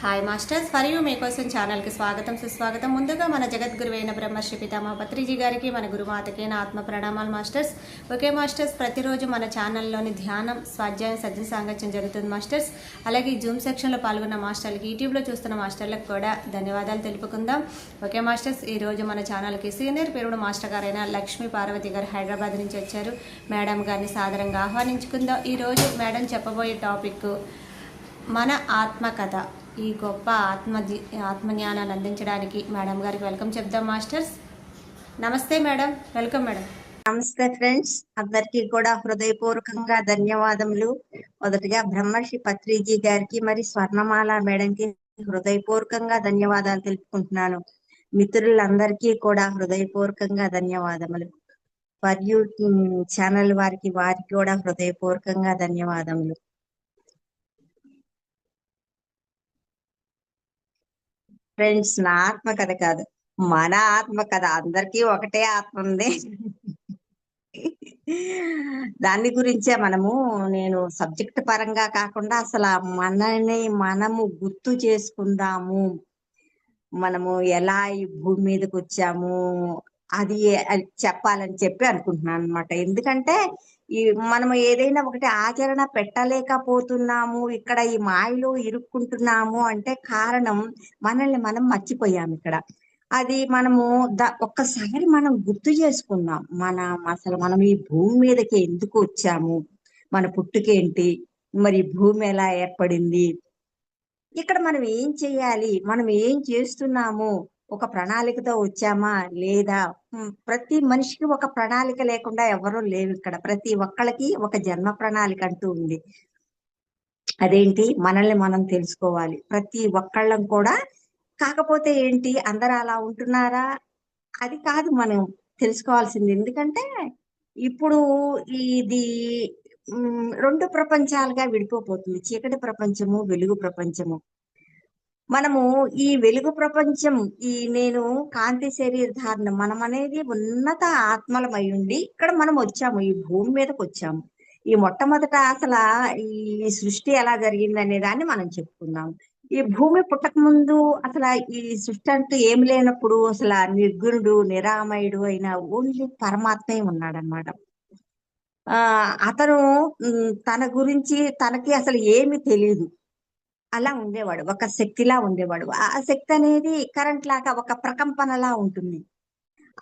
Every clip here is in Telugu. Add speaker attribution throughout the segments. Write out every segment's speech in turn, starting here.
Speaker 1: హాయ్ మాస్టర్స్, ఫర్ యూ మీకోసం ఛానల్కి స్వాగతం సుస్వాగతం. ముందుగా మన జగద్గురువైన బ్రహ్మశ్రీ పితామహ పత్రిజీ గారికి, మన గురుమాతకి నా ఆత్మ ప్రణామాలు మాస్టర్స్. ఓకే మాస్టర్స్, ప్రతిరోజు మన ఛానల్లోని ధ్యానం, స్వాధ్యాయం, సజ్జన సాంగత్యం జరుగుతుంది మాస్టర్స్. అలాగే ఈ జూమ్ సెక్షన్లో పాల్గొన్న మాస్టర్లకి, యూట్యూబ్లో చూస్తున్న మాస్టర్లకు కూడా ధన్యవాదాలు తెలుపుకుందాం. ఓకే మాస్టర్స్, ఈరోజు మన ఛానల్కి సీనియర్ పేరుడు మాస్టర్ గారైన లక్ష్మీ పార్వతి గారు హైదరాబాద్ నుంచి వచ్చారు. మేడం గారిని సాదరంగా ఆహ్వానించుకుందాం. ఈరోజు మేడం చెప్పబోయే టాపిక్ మన ఆత్మకథ. ఈ గొప్ప ఆత్మజ్ఞానాన్ని అందించడానికి మేడం గారికి వెల్కమ్ చెప్దాం మాస్టర్స్. నమస్తే మేడం, వెల్కమ్ మేడం.
Speaker 2: నమస్తే ఫ్రెండ్స్, అందరికీ కూడా హృదయపూర్వకంగా ధన్యవాదములు. మొదటిగా బ్రహ్మశ్రీ పత్రిజీ గారికి మరి స్వర్ణమాల మేడంకి హృదయపూర్వకంగా ధన్యవాదాలు తెలుపుకుంటున్నాను. మిత్రులందరికీ కూడా హృదయపూర్వకంగా ధన్యవాదములు. ఫర్ యూ ఛానల్ వారికి కూడా హృదయపూర్వకంగా ధన్యవాదములు. ఫ్రెండ్స్, నా ఆత్మకథ కాదు, మన ఆత్మకథ. అందరికీ ఒకటే ఆత్మ ఉంది. దాని గురించే నేను సబ్జెక్ట్ పరంగా కాకుండా అసలు మనని మనము గుర్తు చేసుకుందాము. మనము ఎలా ఈ భూమి మీదకి వచ్చాము అది చెప్పాలని చెప్పి అనుకుంటున్నాను అనమాట. ఎందుకంటే మనము ఏదైనా ఒకటి ఆచరణ పెట్టలేకపోతున్నాము, ఇక్కడ ఈ మాయలో ఇరుక్కుంటున్నాము అంటే కారణం మనల్ని మనం మర్చిపోయాము ఇక్కడ. అది మనము ఒక్కసారి మనం గుర్తు చేసుకున్నాం. అసలు మనం ఈ భూమి మీదకి ఎందుకు వచ్చాము, మన పుట్టుకేంటి, మరి భూమి ఎలా ఏర్పడింది, ఇక్కడ మనం ఏం చేయాలి, మనం ఏం చేస్తున్నాము, ఒక ప్రణాళికతో వచ్చామా లేదా. ప్రతి మనిషికి ఒక ప్రణాళిక లేకుండా ఎవరూ లేవు ఇక్కడ. ప్రతి ఒక్కళ్ళకి ఒక జన్మ ప్రణాళిక అంటూ ఉంది. అదేంటి, మనల్ని మనం తెలుసుకోవాలి ప్రతి ఒక్కళ్ళం కూడా. కాకపోతే ఏంటి, అందరూ అలా ఉంటున్నారా, అది కాదు మనం తెలుసుకోవాల్సింది. ఎందుకంటే ఇప్పుడు ఇది రెండు ప్రపంచాలుగా విడిపోతుంది, చీకటి ప్రపంచము, వెలుగు ప్రపంచము. మనము ఈ వెలుగు ప్రపంచం, నేను కాంతి శరీర ధారణ, మనం అనేది ఉన్నత ఆత్మలమై ఉండి ఇక్కడ మనం వచ్చాము, ఈ భూమి మీదకి వచ్చాము. ఈ మొట్టమొదట అసలు ఈ సృష్టి ఎలా జరిగింది అనే దాన్ని మనం చెప్పుకుందాం. ఈ భూమి పుట్టక ముందు అసలు ఈ సృష్టి అంటూ ఏం లేనప్పుడు అసలు నిర్గుణుడు, నిరామయుడు అయిన ఓన్లీ పరమాత్మే ఉన్నాడనమాట. అతను తన గురించి తనకి అసలు ఏమి తెలియదు, అలా ఉండేవాడు. ఒక శక్తిలా ఉండేవాడు. ఆ శక్తి అనేది కరెంట్ లాగా ఒక ప్రకంపనలా ఉంటుంది.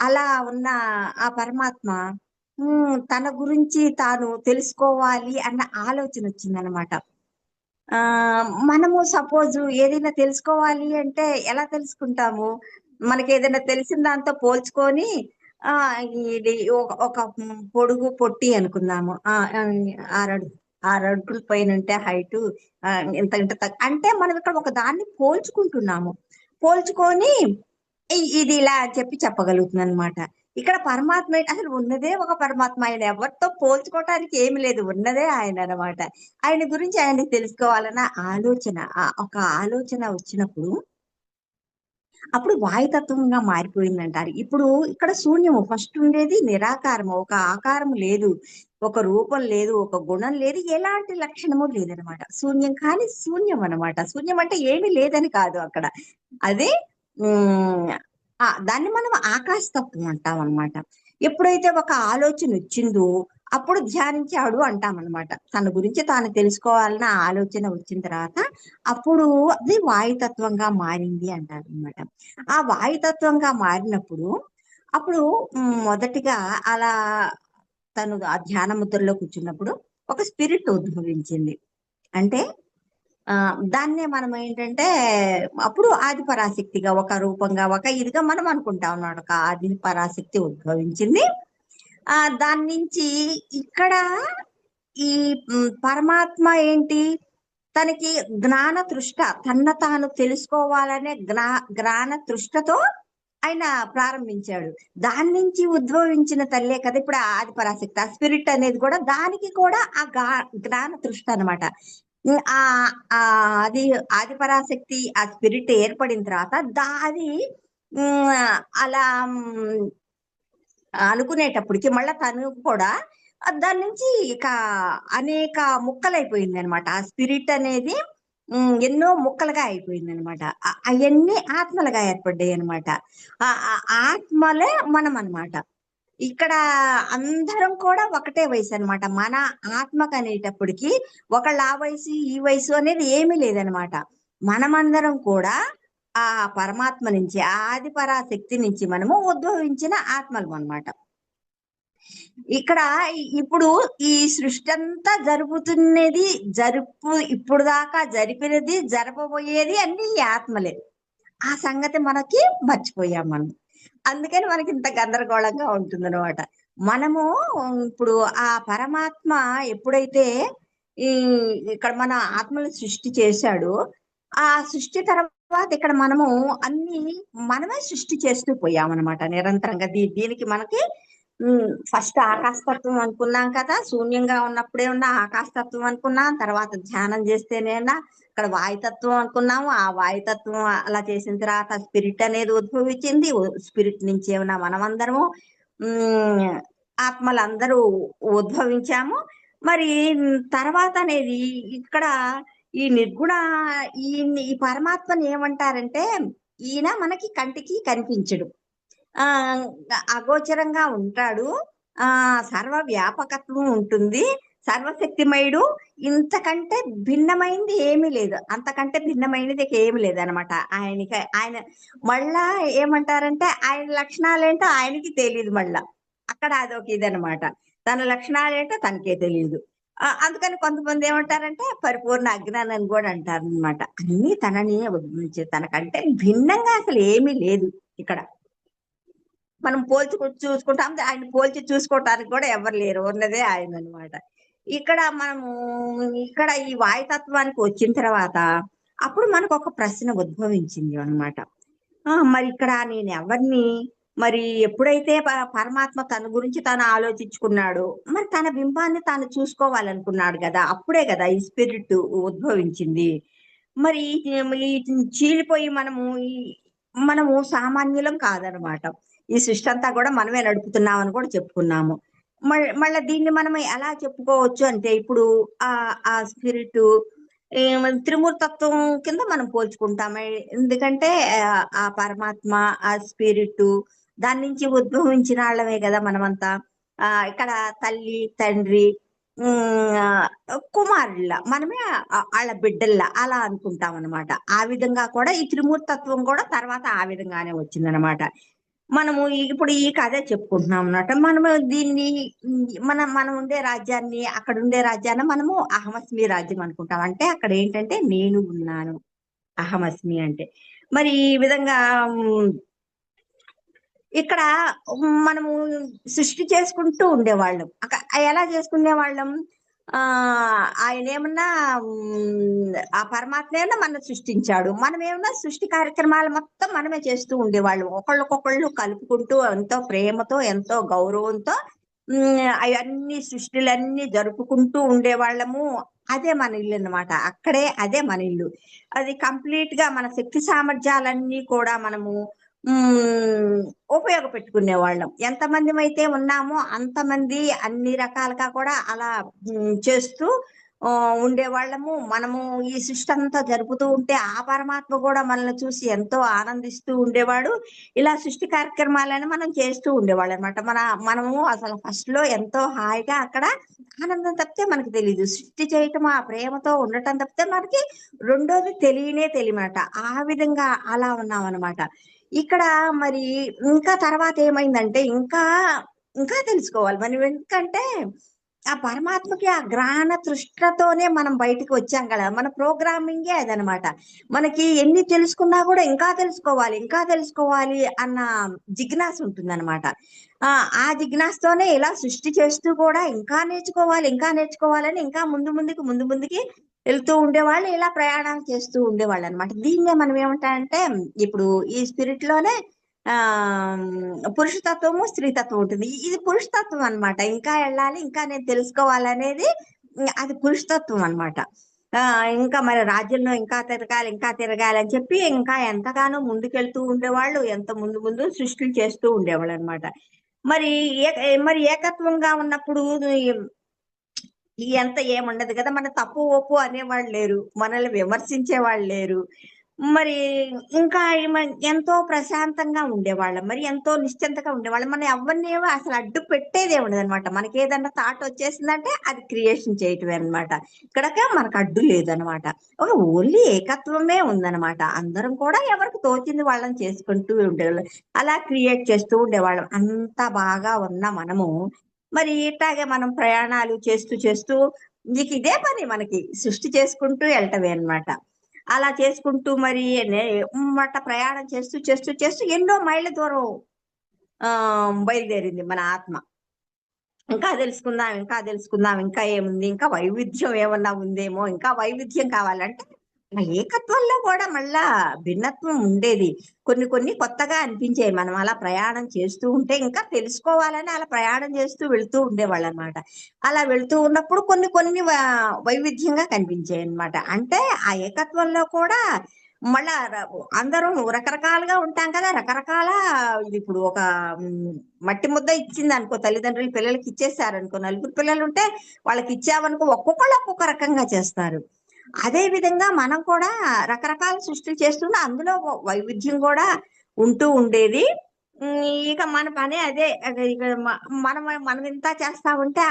Speaker 2: అలా ఉన్న ఆ పరమాత్మ తన గురించి తాను తెలుసుకోవాలి అన్న ఆలోచన వచ్చిందనమాట. మనము సపోజ్ ఏదైనా తెలుసుకోవాలి అంటే ఎలా తెలుసుకుంటాము, మనకి ఏదైనా తెలిసిన దాంతో పోల్చుకొని ఇది ఒక పొడుగు పొట్టి అనుకుందాము, ఆరడుగుల పైన ఉంటే హైట్ ఇంత ఇంత అంటే మనం ఇక్కడ ఒక దాన్ని పోల్చుకొని ఇది ఇలా చెప్పి చెప్పగలుగుతుంది అనమాట. ఇక్కడ పరమాత్మ అసలు ఉన్నదే ఒక పరమాత్మ. ఆయన ఎవరితో పోల్చుకోవటానికి ఏమి లేదు, ఉన్నదే ఆయన అనమాట. ఆయన గురించి ఆయనకి తెలుసుకోవాలన్న ఆలోచన, ఒక ఆలోచన వచ్చినప్పుడు అప్పుడు వాయుతత్వంగా మారిపోయిందంటారు. ఇప్పుడు ఇక్కడ శూన్యము, ఫస్ట్ ఉండేది నిరాకారము, ఒక ఆకారము లేదు, ఒక రూపం లేదు, ఒక గుణం లేదు, ఎలాంటి లక్షణము లేదనమాట. శూన్యం కానీ శూన్యం అనమాట. శూన్యం అంటే ఏమీ లేదని కాదు అక్కడ. అదే దాన్ని మనం ఆకాశతత్వం అంటాం అనమాట. ఎప్పుడైతే ఒక ఆలోచన వచ్చిందో అప్పుడు ధ్యానించాడు అంటామన్నమాట. తన గురించి తాను తెలుసుకోవాలన్న ఆలోచన వచ్చిన తర్వాత అప్పుడు అది వాయుతత్వంగా మారింది అంటారు అనమాట. ఆ వాయుతత్వంగా మారినప్పుడు అప్పుడు మొదటిగా అలా తను ఆ ధ్యాన ముద్రలో కూర్చున్నప్పుడు ఒక స్పిరిట్ ఉద్భవించింది. అంటే దాన్నే మనం ఏంటంటే అప్పుడు ఆది పరాశక్తిగా, ఒక రూపంగా, ఒక ఇదిగా మనం అనుకుంటాం అన్నమాట. ఒక ఆది పరాశక్తి ఉద్భవించింది. దాని నుంచి ఇక్కడ ఈ పరమాత్మ ఏంటి, తనకి జ్ఞాన తృష్ట, తాను తెలుసుకోవాలనే జ్ఞాన తృష్టతో ఆయన ప్రారంభించాడు. దాని నుంచి ఉద్భవించిన తల్లే కదా ఇప్పుడు ఆది పరాశక్తి. ఆ స్పిరిట్ అనేది కూడా దానికి కూడా ఆ జ్ఞాన తృష్ట అనమాట. అది ఆది పరాశక్తి, ఆ స్పిరిట్ ఏర్పడిన తర్వాత అది అలా అనుకునేటప్పటికి మళ్ళా తను కూడా దాని నుంచి ఇక అనేక ముక్కలైపోయింది అనమాట. ఆ స్పిరిట్ అనేది ఎన్నో ముక్కలుగా అయిపోయింది అనమాట. అవన్నీ ఆత్మలుగా ఏర్పడ్డాయి అనమాట. ఆ ఆత్మలే మనం అన్నమాట. ఇక్కడ అందరం కూడా ఒకటే వయసు అన్నమాట. మన ఆత్మకు అనేటప్పటికి ఒకళ్ళ ఆ వయసు ఈ వయసు అనేది ఏమీ లేదనమాట. మనమందరం కూడా ఆ పరమాత్మ నుంచి, ఆ ఆది పరాశక్తి నుంచి మనము ఉద్భవించిన ఆత్మలం అన్నమాట. ఇక్కడ ఇప్పుడు ఈ సృష్టి అంతా జరుపుతున్నది, ఇప్పుడు దాకా జరిపినది, జరపబోయేది అన్ని ఈ ఆత్మలే. ఆ సంగతి మనకి మర్చిపోయాం మనం. అందుకని మనకి ఇంత గందరగోళంగా ఉంటుందన్నమాట. మనము ఇప్పుడు ఆ పరమాత్మ ఎప్పుడైతే ఈ ఇక్కడ మన ఆత్మని సృష్టి చేశాడో, ఆ సృష్టి తర్వాత ఇక్కడ మనము అన్ని మనమే సృష్టి చేస్తూ పోయామన్నమాట నిరంతరంగా. దీనికి మనకి ఫస్ట్ ఆకాశతత్వం అనుకున్నాం కదా, శూన్యంగా ఉన్నప్పుడే ఉన్న ఆకాశతత్వం అనుకున్నాం. తర్వాత ధ్యానం చేస్తేనేనా ఇక్కడ వాయుతత్వం అనుకున్నాము. ఆ వాయుతత్వం అలా చేసిన తర్వాత స్పిరిట్ అనేది ఉద్భవించింది. స్పిరిట్ నుంచి ఏమన్నా మనమందరము ఉమ్ ఆత్మలందరూ ఉద్భవించాము. మరి తర్వాత అనేది ఇక్కడ ఈ నిర్గుణ ఈ ఈ పరమాత్మని ఏమంటారంటే, ఈయన మనకి కంటికి కనిపించడు, ఆ అగోచరంగా ఉంటాడు, సర్వ వ్యాపకత్వం ఉంటుంది, సర్వశక్తిమయుడు. ఇంతకంటే భిన్నమైనది ఏమీ లేదు, అంతకంటే భిన్నమైనది ఏమి లేదనమాట ఆయనకి. ఆయన మళ్ళా ఏమంటారంటే ఆయన లక్షణాలేంటో ఆయనకి తెలియదు మళ్ళా. అక్కడ అదొక ఇదనమాట. తన లక్షణాలేంటో తనకే తెలియదు. అందుకని కొంతమంది ఏమంటారంటే పరిపూర్ణ అజ్ఞానం అని కూడా అంటారు అనమాట. అన్ని తనని తనకంటే భిన్నంగా అసలు ఏమీ లేదు ఇక్కడ. మనం పోల్చి చూసుకుంటాం, ఆయన పోల్చి చూసుకోవటానికి కూడా ఎవరు లేరు, ఉన్నదే ఆయన అనమాట. ఇక్కడ మనము ఇక్కడ ఈ వాయుతత్వానికి వచ్చిన తర్వాత అప్పుడు మనకు ఒక ప్రశ్న ఉద్భవించింది అనమాట. మరి ఇక్కడ నేను ఎవరిని, మరి ఎప్పుడైతే పరమాత్మ తన గురించి తాను ఆలోచించుకున్నాడు, మరి తన బింబాన్ని తాను చూసుకోవాలనుకున్నాడు కదా, అప్పుడే కదా ఈ స్పిరిట్ ఉద్భవించింది. మరి ఈ చీలిపోయి మనము సామాన్యులం కాదనమాట. ఈ సృష్టి అంతా కూడా మనమే నడుపుతున్నామని కూడా చెప్పుకున్నాము. మళ్ళీ దీన్ని మనం ఎలా చెప్పుకోవచ్చు అంటే, ఇప్పుడు ఆ స్పిరిట్ త్రిమూర్తత్వం కింద మనం పోల్చుకుంటాము. ఎందుకంటే ఆ పరమాత్మ, ఆ స్పిరిట్, దాని నుంచి ఉద్భవించిన వాళ్ళమే కదా మనమంతా. ఇక్కడ తల్లి తండ్రి కుమారుల మనమే వాళ్ళ బిడ్డల్లా అలా అనుకుంటాం అనమాట. ఆ విధంగా కూడా ఈ త్రిమూర్తత్వం కూడా తర్వాత ఆ విధంగానే వచ్చిందనమాట. మనము ఇప్పుడు ఈ కథ చెప్పుకుంటున్నాం అన్నమాట. మనము దీన్ని మనం ఉండే రాజ్యాన్ని, అక్కడ ఉండే రాజ్యాన్ని మనము అహమస్మి రాజ్యం అనుకుంటాం. అంటే అక్కడ ఏంటంటే నేను ఉన్నాను, అహమస్మి అంటే. మరి ఈ విధంగా ఇక్కడ మనము సృష్టి చేసుకుంటూ ఉండేవాళ్ళం. ఎలా చేసుకునే వాళ్ళం? ఆయన ఏమన్నా ఆ పరమాత్మ ఏమన్నా మనం సృష్టించాడు, మనం ఏమన్నా సృష్టి కార్యక్రమాలు మొత్తం మనమే చేస్తూ ఉండేవాళ్ళం. ఒకళ్ళకొకళ్ళు కలుపుకుంటూ ఎంతో ప్రేమతో, ఎంతో గౌరవంతో అవన్నీ సృష్టిలన్నీ జరుపుకుంటూ ఉండేవాళ్ళము. అదే మన ఇల్లు అన్నమాట. అక్కడే అదే మన ఇల్లు. అది కంప్లీట్ గా మన శక్తి సామర్థ్యాలన్నీ కూడా మనము ఉపయోగపెట్టుకునే వాళ్ళం. ఎంతమంది అయితే ఉన్నామో అంతమంది అన్ని రకాలుగా కూడా అలా చేస్తూ ఉండేవాళ్ళము. మనము ఈ సృష్టి అంతా జరుపుతూ ఉంటే ఆ పరమాత్మ కూడా మనల్ని చూసి ఎంతో ఆనందిస్తూ ఉండేవాడు. ఇలా సృష్టి కార్యక్రమాలను మనం చేస్తూ ఉండేవాళ్ళు అనమాట. మనము అసలు ఫస్ట్ లో ఎంతో హాయిగా అక్కడ ఆనందం తప్పితే మనకి తెలియదు. సృష్టి చేయటం, ఆ ప్రేమతో ఉండటం తప్పితే మనకి రెండోది తెలియమాట. ఆ విధంగా అలా ఉన్నాం అనమాట. ఇక్కడ మరి ఇంకా తర్వాత ఏమైందంటే, ఇంకా తెలుసుకోవాలి మనం. ఎందుకంటే ఆ పరమాత్మకి ఆ జ్ఞాన తృష్ణతోనే మనం బయటికి వచ్చాం కదా. మన ప్రోగ్రామింగే అదనమాట. మనకి ఎన్ని తెలుసుకున్నా కూడా ఇంకా తెలుసుకోవాలి అన్న జిజ్ఞాస ఉంటుందన్నమాట. ఆ జిజ్ఞాసతోనే ఇలా సృష్టి చేస్తూ కూడా ఇంకా నేర్చుకోవాలని ఇంకా ముందుకి వెళ్తూ ఉండేవాళ్ళు. ఇలా ప్రయాణాలు చేస్తూ ఉండేవాళ్ళు అనమాట. దీన్నే మనం ఏమంటామంటే, ఇప్పుడు ఈ స్పిరిట్ లోనే పురుషతత్వము, స్త్రీతత్వం ఉంటుంది. ఇది పురుషతత్వం అన్నమాట. ఇంకా వెళ్ళాలి, ఇంకా నేను తెలుసుకోవాలనేది అది పురుషతత్వం అన్నమాట. ఇంకా మరి రాజ్యంలో ఇంకా తిరగాలి అని చెప్పి ఇంకా ఎంతగానో ముందుకెళ్తూ ఉండేవాళ్ళు. ఎంత ముందు సృష్టిలు చేస్తూ ఉండేవాళ్ళు అనమాట. మరి ఏకత్వంగా ఉన్నప్పుడు ఎంత ఏముండదు కదా! మన తప్పు, ఒప్పు అనేవాళ్ళు లేరు. మనల్ని విమర్శించేవాళ్ళు లేరు. మరి ఇంకా ఎంతో ప్రశాంతంగా ఉండేవాళ్ళం. మరి ఎంతో నిశ్చింతగా ఉండేవాళ్ళం. మనం ఎవ్వరినేమో అసలు అడ్డు పెట్టేదే ఉండదనమాట. మనకేదన్నా థాట్ వచ్చేసిందంటే అది క్రియేషన్ చేయటమే అనమాట. ఇక్కడక మనకు అడ్డు లేదనమాట. ఒక ఓన్లీ ఏకత్వమే ఉందనమాట. అందరం కూడా ఎవరికి తోచింది వాళ్ళని చేసుకుంటూ ఉండేవాళ్ళం. అలా క్రియేట్ చేస్తూ ఉండేవాళ్ళం. అంత బాగా ఉన్న మనము మరి ఇట్టాగే మనం ప్రయాణాలు చేస్తూ చేస్తూ ఇక ఇదే పని మనకి సృష్టి చేసుకుంటూ వెళ్ళటమే అన్నమాట. అలా చేసుకుంటూ మరి ప్రయాణం చేస్తూ చేస్తూ చేస్తూ ఎన్నో మైళ్ళ దూరం బయలుదేరింది మన ఆత్మ. ఇంకా తెలుసుకుందాం, ఇంకా తెలుసుకుందాం, ఇంకా ఏముంది, ఇంకా వైవిధ్యం ఏమన్నా ఉందేమో, ఇంకా వైవిధ్యం కావాలంటే ఆ ఏకత్వంలో కూడా మళ్ళా భిన్నత్వం ఉండేది. కొన్ని కొన్ని కొత్తగా అనిపించేవి. మనం అలా ప్రయాణం చేస్తూ ఉంటే ఇంకా తెలుసుకోవాలని అలా ప్రయాణం చేస్తూ వెళ్తూ ఉండేవాళ్ళనమాట. అలా వెళ్తూ ఉన్నప్పుడు కొన్ని కొన్ని వైవిధ్యంగా కనిపించాయన్నమాట. అంటే ఆ ఏకత్వంలో కూడా మళ్ళా అందరం రకరకాలుగా ఉంటాం కదా! రకరకాల ఇదిప్పుడు ఒక హ్మ్, మట్టి ముద్ద ఇచ్చిందనుకో తల్లిదండ్రులు పిల్లలకి ఇచ్చేసారనుకో, నలుగురు పిల్లలుంటే వాళ్ళకిచ్చామనుకో ఒక్కొక్కళ్ళు ఒక్కొక్క రకంగా చేస్తారు. అదే విధంగా మనం కూడా రకరకాల సృష్టిలు చేస్తున్నా అందులో వైవిధ్యం కూడా ఉంటూ ఉండేది. ఇక మన పనే అదే. ఇక మనం ఇంత చేస్తా ఉంటే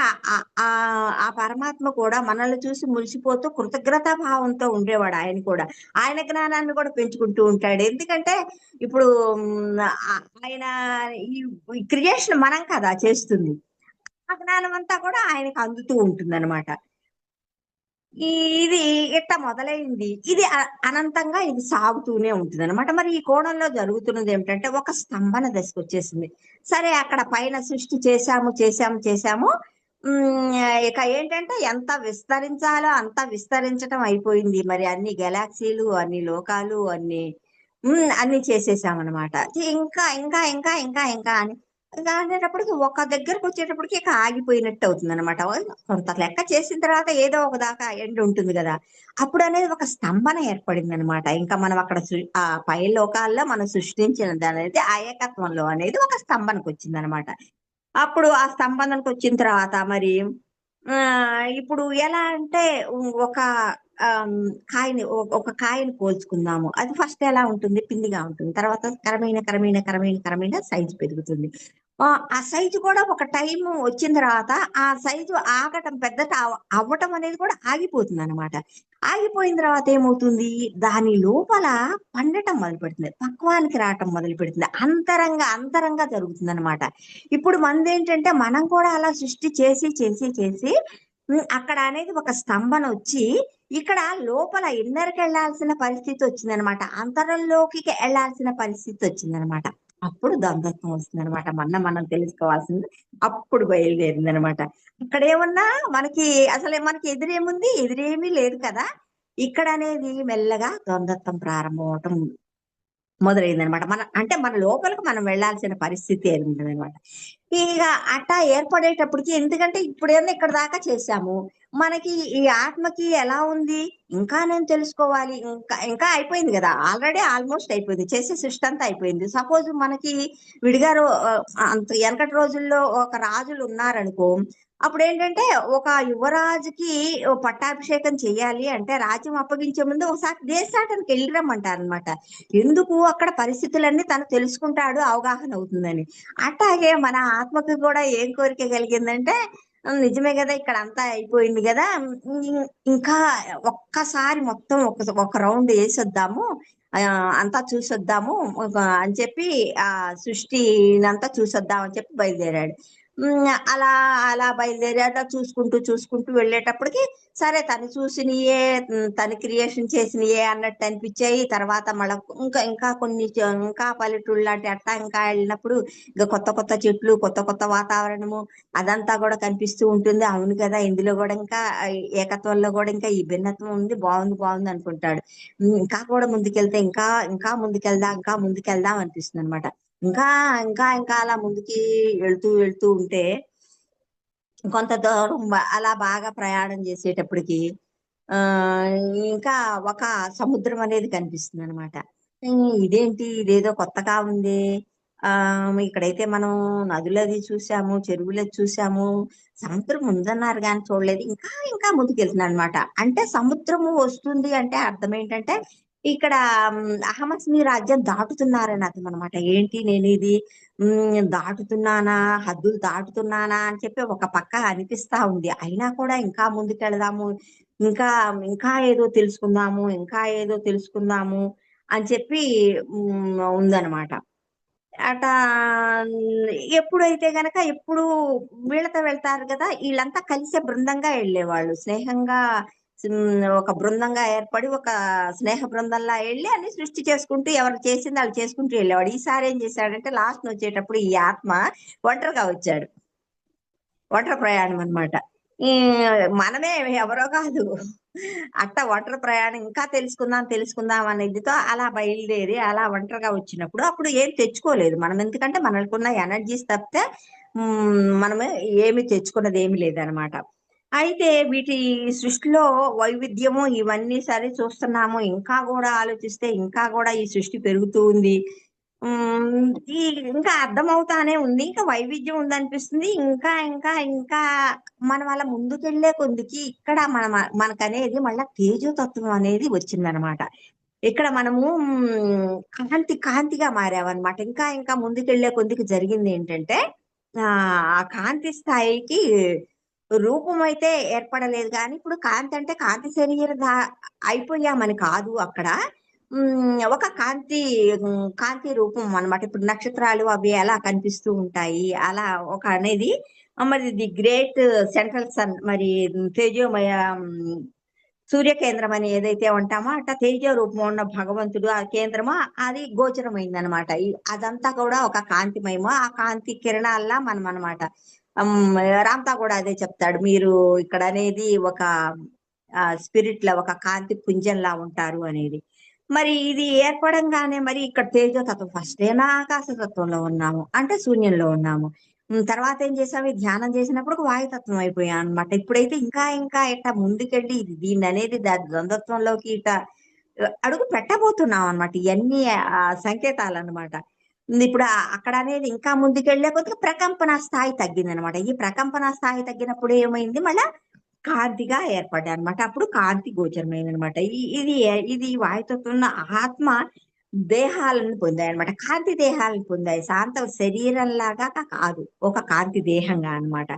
Speaker 2: ఆ పరమాత్మ కూడా మనల్ని చూసి మురిసిపోతూ కృతజ్ఞతా భావంతో ఉండేవాడు ఆయన కూడా. ఆయన జ్ఞానాన్ని కూడా పెంచుకుంటూ ఉంటాడు. ఎందుకంటే ఇప్పుడు ఆయన ఈ క్రియేషన్ మనం కదా చేస్తుంది. ఆ జ్ఞానం అంతా కూడా ఆయనకు అందుతూ ఉంటుందన్నమాట. ఈ ఇది ఇట్ట మొదలైంది. ఇది అనంతంగా ఇది సాగుతూనే ఉంటుందనమాట. మరి ఈ కోణంలో జరుగుతున్నదేమిటంటే, ఒక స్తంభన దశకొచ్చేసింది. సరే అక్కడ పైన సృష్టి చేశాము, చేశాము, చేశాము. హ్మ్. ఇక ఏంటంటే ఎంత విస్తరించాలో అంత విస్తరించటం అయిపోయింది. మరి అన్ని గెలాక్సీలు, అన్ని లోకాలు, అన్ని చేసేసామనమాట. ఇంకా, ఇంకా, ఇంకా, ఇంకా, ఇంకా అని ఇంకా అనేటప్పటికి ఒక దగ్గరకొచ్చేటప్పటికి ఇక ఆగిపోయినట్టు అవుతుందనమాట. కొంత లెక్క చేసిన తర్వాత ఏదో ఒక దాకా ఎండ్ ఉంటుంది గదా! అప్పుడనేది ఒక స్తంభన ఏర్పడిందనమాట. ఇంకా మనం అక్కడ ఆ పై లోకాల్లో మనం సృష్టించినదనేది ఆ ఏకత్వంలో అనేది ఒక స్తంభనకొచ్చిందనమాట. అప్పుడు ఆ స్తంభనకొచ్చిన తర్వాత మరి ఇప్పుడు ఎలా అంటే ఒక కాయని ఒక కాయని పోల్చుకుందాము. అది ఫస్ట్ ఎలా ఉంటుంది? పిందిగా ఉంటుంది. తర్వాత క్రమేణా సైజ్ పెరుగుతుంది. ఆ సైజు కూడా ఒక టైము వచ్చిన తర్వాత ఆ సైజు ఆగటం అవ్వటం అనేది కూడా ఆగిపోతుందనమాట. ఆగిపోయిన తర్వాత ఏమవుతుంది? దాని లోపల పండటం మొదలుపెడుతుంది. పక్వానికి రావటం మొదలుపెడుతుంది. అంతరంగా జరుగుతుందనమాట. ఇప్పుడు మనదేంటంటే మనం కూడా అలా సృష్టి చేసి అక్కడ అనేది ఒక స్తంభనొచ్చి ఇక్కడ లోపల ఇన్నర్‌కెళ్ళాల్సిన పరిస్థితొచ్చిందనమాట. అంతరంలోకి ఎళ్ళాల్సిన పరిస్థితొచ్చిందనమాట. అప్పుడు ద్వంద్వత్వం వస్తుందనమాట. మనం తెలుసుకోవాల్సింది అప్పుడు బయలుదేరిందనమాట. ఇక్కడేమన్నా మనకి ఎదురేముంది? ఎదురేమీ లేదు కదా! ఇక్కడనేది మెల్లగా ద్వంద్వత్వం ప్రారంభం అవ్వటం మొదలైందనమాట. మన లోపలికి మనం వెళ్ళాల్సిన పరిస్థితి ఏర్పడిందనమాట. ఇగ అట్టా ఏర్పడేటప్పటికి ఎందుకంటే ఇప్పుడేమో ఇక్కడి దాకా చేశాము. మనకి ఈ ఆత్మకి ఎలా ఉంది? ఇంకా నేను తెలుసుకోవాలి. ఇంకా అయిపోయింది గదా! ఆల్రెడీ ఆల్‌మోస్ట్ అయిపోయింది. చేసే సృష్టంతా అయిపోయింది. సపోజ్ మనకి విడిగా అంత ఎనకటి రోజుల్లో ఒక రాజులున్నారనుకో, అప్పుడేంటంటే ఒక యువరాజుకి పట్టాభిషేకం చెయ్యాలి అంటే రాజ్యం అప్పగించే ముందు ఒకసారి దేశాటనకి ఎళ్లి రమ్మంటారనమాట. ఎందుకు? అక్కడ పరిస్థితులన్నీ తను తెలుసుకుంటాడు, అవగాహన అవుతుందని. అట్టాగే మన ఆత్మకి కూడా ఏం కోరిక కలిగిందంటే, నిజమే గదా! ఇక్కడంతా అయిపోయింది గదా! ఇంకా ఒక్కసారి మొత్తం ఒక రౌండ్ యేసొద్దాము. అంతా చూసొద్దాము. అని చెప్పి సృష్టినంతా చూసొద్దాం అని చెప్పి బయలుదేరాడు. అలా బయలుదేరాక చూసుకుంటూ వెళ్ళేటప్పటికి సరే తను చూసినియే, తను క్రియేషన్ చేసినియే అన్నట్టు అనిపించాయి. తర్వాత మళ్ళా ఇంకా కొన్ని ఇంకా పల్లెటూళ్ళు అట్టా ఇంకా ఎళ్ళినప్పుడు కొత్త చెట్లు, కొత్త వాతావరణము అదంతా గూడా కనిపిస్తూ ఉంటుంది. అవును కదా! ఇందులో గూడా ఇంకా ఏకత్వంలో గూడా ఇంకా ఈ భిన్నత్వం ఉంది. బావుంది అనుకుంటాడు. ఇంకా కూడా ముందుకెళ్తే ఇంకా ముందుకెళ్దాం అనిపిస్తుందనమాట. ఇంకా, ఇంకా అలా ముందుకి వెళ్తూ ఉంటే కొంత దూరం అలా బాగా ప్రయాణం చేసేటప్పటికి ఆహ్, ఇంకా ఒక సముద్రం అనేది కనిపిస్తుందనమాట. ఇదేంటి ఇదేదో కొత్తగా ఉందే! ఇక్కడైతే మనం నదులది చూసాము, చెరువులది చూసాము, సముద్రం ఉందన్నారు కానీ చూడలేదు. ఇంకా ఇంకా ముందుకెళ్తున్నాను అనమాట. అంటే సముద్రము వస్తుంది అంటే అర్థం ఏంటంటే ఇక్కడ అహమస్మి రాజ్యం దాటుతున్నారని అర్థం అనమాట. ఏంటి నేను ఇది దాటుతున్నానా, హద్దులు దాటుతున్నానా అని చెప్పి ఒక పక్క అనిపిస్తా ఉంది. అయినా కూడా ఇంకా ముందుకెళదాము, ఇంకా ఇంకా ఏదో తెలుసుకుందాము, ఇంకా ఏదో తెలుసుకుందాము అని చెప్పి ఉందన్నమాట. అటా ఎప్పుడైతే గనక ఎప్పుడు వీళ్ళతో వెళ్తారు కదా! ఈళ్ళంతా కలిసే బృందంగా ఎళ్ళేవాళ్ళు. స్నేహంగా ఒక బృందంగా ఏర్పడి ఒక స్నేహ బృందంలా ఎళ్లి అన్ని సృష్టి చేసుకుంటూ ఎవరు చేసింది ఆళ్ళు చేసుకుంటూ ఎళ్ళేవాడు. ఈసారి ఏం చేశాడంటే లాస్ట్‌నొచ్చేటప్పుడు ఈ ఆత్మ ఒంటరిగా వచ్చాడు. ఒంటరి ప్రయాణం అన్నమాట. ఈ మనమే ఎవరో కాదు. ఒంటరి ప్రయాణం ఇంకా తెలుసుకుందాం, తెలుసుకుందాం అనే ఇదితో అలా బయలుదేరి అలా ఒంటరిగా వచ్చినప్పుడు అప్పుడు ఏం తెచ్చుకోలేదు. మనం ఎందుకంటే మనకున్న ఎనర్జీస్ తప్పితే మనము ఏమి తెచ్చుకున్నది ఏమి లేదనమాట. అయితే వీటి సృష్టిలో వైవిధ్యము ఇవన్నీ సరే చూస్తున్నాము. ఇంకా గూడా ఆలోచిస్తే ఇంకా గూడా ఈ సృష్టి పెరుగుతూ ఉంది. హ్మ్. ఈ ఇంకా అర్థమవుతానే ఉంది. ఇంకా వైవిధ్యం ఉందనిపిస్తుంది. ఇంకా, ఇంకా, ఇంకా మనం అలా ముందుకెళ్ళే కొద్దికి ఇక్కడ మనకనేది మళ్ళా తేజోతత్వం అనేది వచ్చిందనమాట. ఇక్కడ మనము కాంతిగా మారామనమాట. ఇంకా, ఇంకా ముందుకెళ్ళే కొద్దికి జరిగిందేంటంటే ఆ కాంతి స్థాయికి రూపమైతే ఏర్పడలేదు గానీ, ఇప్పుడు కాంతి అంటే కాంతి శరీర అయిపోయామని కాదు అక్కడ. ఒక కాంతి రూపం అన్నమాట. ఇప్పుడు నక్షత్రాలు అవి ఎలా కనిపిస్తూ ఉంటాయి. అలా ఒక అనేది మరి ది గ్రేట్ సెంట్రల్ సన్ మరి తేజోమయ సూర్య కేంద్రం అని ఏదైతే అంటామో తేజో రూపంలో ఉన్న భగవంతుడు ఆ కేంద్రము అది గోచరమైందనమాట. అదంతా కూడా ఒక కాంతిమయము. ఆ కాంతి కిరణాల్లా మనమనమాట. హ్మ్. రామ్‌తా కూడా అదే చెప్తాడు. మీరు ఇక్కడనేది ఒక స్పిరిట్‌లా ఒక కాంతి పుంజంలా ఉంటారు అనేది. మరి ఇది ఏర్పడంగానే మరి ఇక్కడ తేజోతత్వం ఫస్టేమో ఆకాశ తత్వంలో ఉన్నాము. అంటే శూన్యంలో ఉన్నాము. తర్వాత ఏం చేసాము ఈ ధ్యానం చేసినప్పుడు వాయుతత్వం అయిపోయామనమాట. ఇప్పుడైతే ఇంకా ఇంకా ఇట్టా ముందుకెళ్ళి దీన్ననేది ద్వంద్వత్వంలోకి అడుగు పెట్టబోతున్నామనమాట. ఇయన్నీ సంకేతాలనమాట. ఇప్పుడు అక్కడనేది ఇంకా ముందుకెళ్ళే కొద్దిగా ప్రకంపన స్థాయి తగ్గిందనమాట. ఈ ప్రకంపన స్థాయి తగ్గినప్పుడు ఏమైంది మళ్ళా కాంతిగా ఏర్పడ్డాయనమాట. అప్పుడు కాంతి గోచరమైందనమాట. ఇది వాయుతత్వంలో ఆత్మ దేహాలను పొందాయనమాట. కాంతి దేహాలను పొందాయి. శరీరంలాగా కాదు. ఒక కాంతి దేహంగా అన్నమాట.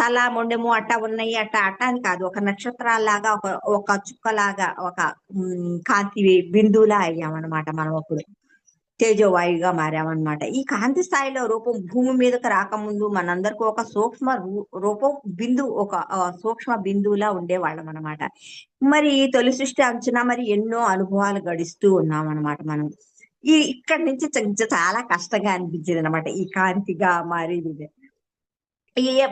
Speaker 2: తల, మొండెము అట్టా ఉన్నాయి. అట్టా అని కాదు. ఒక నక్షత్రాల్లాగా, ఒక చుక్కలాగా, ఒక కాంతి బిందువులా అయ్యామన్నమాట మనం అప్పుడు. తేజోవాయువుగా మారామన్నమాట. ఈ కాంతి స్థాయిలో రూపం భూమి మీదకి రాకముందు మనందరికి ఒక సూక్ష్మ రూపం ఒక సూక్ష్మ బిందువులా ఉండేవాళ్ళమన్నమాట. మరి తొలి సృష్టి అంచున మరి ఎన్నో అనుభవాలు గడిస్తూ ఉన్నామన్నమాట మనం. ఇక్కడి నుంచి చాలా కష్టంగా అనిపించేదనమాట. ఈ కాంతిగా మారేది.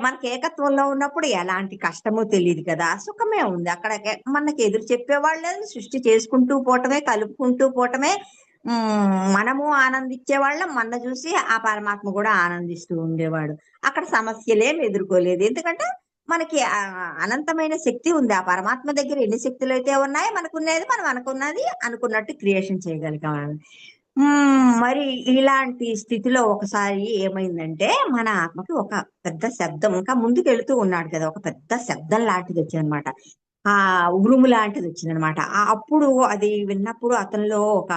Speaker 2: మనకి ఏకత్వంలో ఉన్నప్పుడు ఎలాంటి కష్టమో తెలీదు కదా! సుఖమే ఉంది. అక్కడ మనకి ఎదురు చెప్పేవాళ్ళు లేదు. సృష్టి చేసుకుంటూ పోవటమే, కలుపుకుంటూ పోవటమే. మనము ఆనందించేవాళ్ళం. మనని చూసి ఆ పరమాత్మ కూడా ఆనందిస్తూ ఉండేవాడు. అక్కడ సమస్యలేమి ఎదుర్కోలేదు. ఎందుకంటే మనకి అనంతమైన శక్తి ఉంది. ఆ పరమాత్మ దగ్గర ఎన్ని శక్తులైతే ఉన్నాయో మనకున్నది మనం అనుకున్నట్టు క్రియేషన్ చేయగలిగాం. మరి ఇలాంటి స్థితిలో ఒకసారి ఏమైందంటే, మన ఆత్మకి ఒక పెద్ద శబ్దం ఇంకా ముందుకెళ్తూ ఉన్నాడు కదా! ఒక పెద్ద శబ్దం లాంటిదొచ్చిందనమాట. ఉరుము లాంటిదొచ్చిందనమాట. అప్పుడు అది విన్నప్పుడు అతనిలో ఒక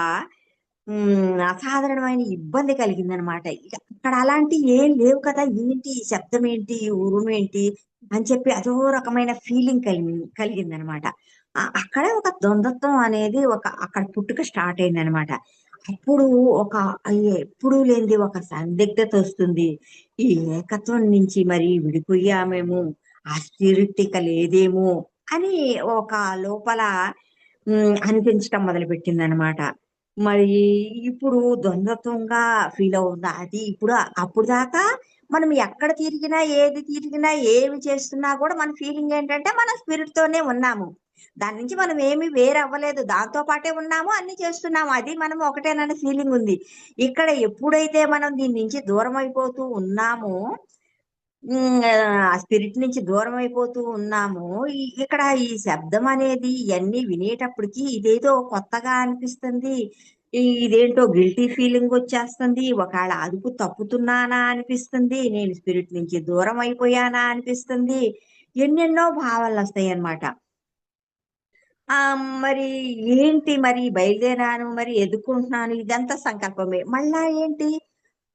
Speaker 2: అసాధారణమైన ఇబ్బంది కలిగిందనమాట. అక్కడ అలాంటియి ఏం లేవు కదా! ఏంటి ఈ శబ్దం ఏంటి? ఈ ఉరుమేంటి? అని చెప్పి అదో రకమైన ఫీలింగ్ కలిగిందనమాట. అక్కడే ఒక ద్వంద్వత్వం అనేది అక్కడ పుట్టుక స్టార్ట్ అయిందనమాట. అప్పుడు ఒక ఎప్పుడూ లేనిది ఒక సందిగ్ధతొస్తుంది. ఈ ఏకత్వం నుంచి మరి విడిపోయామేమో, ఆ స్పిరిట్ ఇక లేదేమో అని ఒక లోపల అనిపించటం మొదలుపెట్టిందనమాట. మరి ఇప్పుడు ద్వంద్వత్వంగా ఫీలవుందా అది ఇప్పుడు అప్పుడు దాకా మనం ఎక్కడ తిరిగినా, ఏది తిరిగినా, ఏమి చేస్తున్నా కూడా మన ఫీలింగేంటంటే మన స్పిరిట్‌తోనే ఉన్నాము. దాని నుంచి మనం ఏమి వేరవ్వలేదు. దాంతో పాటే ఉన్నాము, అన్నీ చేస్తున్నాము. అది మనం ఒకటేననే ఫీలింగుంది. ఇక్కడ ఎప్పుడైతే మనం దీని నుంచి దూరమైపోతూ ఉన్నామో, ఆ స్పిరిట్ నుంచి దూరమైపోతూ ఉన్నామో, ఇక్కడ ఈ శబ్దం అనేది ఇయన్నీ వినేటప్పటికి ఇదేదో కొత్తగా అనిపిస్తుంది. ఇదేంటో గిల్టీ ఫీలింగ్ వచ్చేస్తుంది. ఒకవేళ అదుపు తప్పుతున్నానా అనిపిస్తుంది. నేను స్పిరిట్ నుంచి దూరం అయిపోయానా అనిపిస్తుంది. ఎన్నెన్నో భావాలు వస్తాయన్నమాట. మరి ఏంటి మరి బయలుదేరాను, మరి ఎదుర్కొంటున్నాను, ఇదంతా సంకల్పమే. మళ్ళా ఏంటి,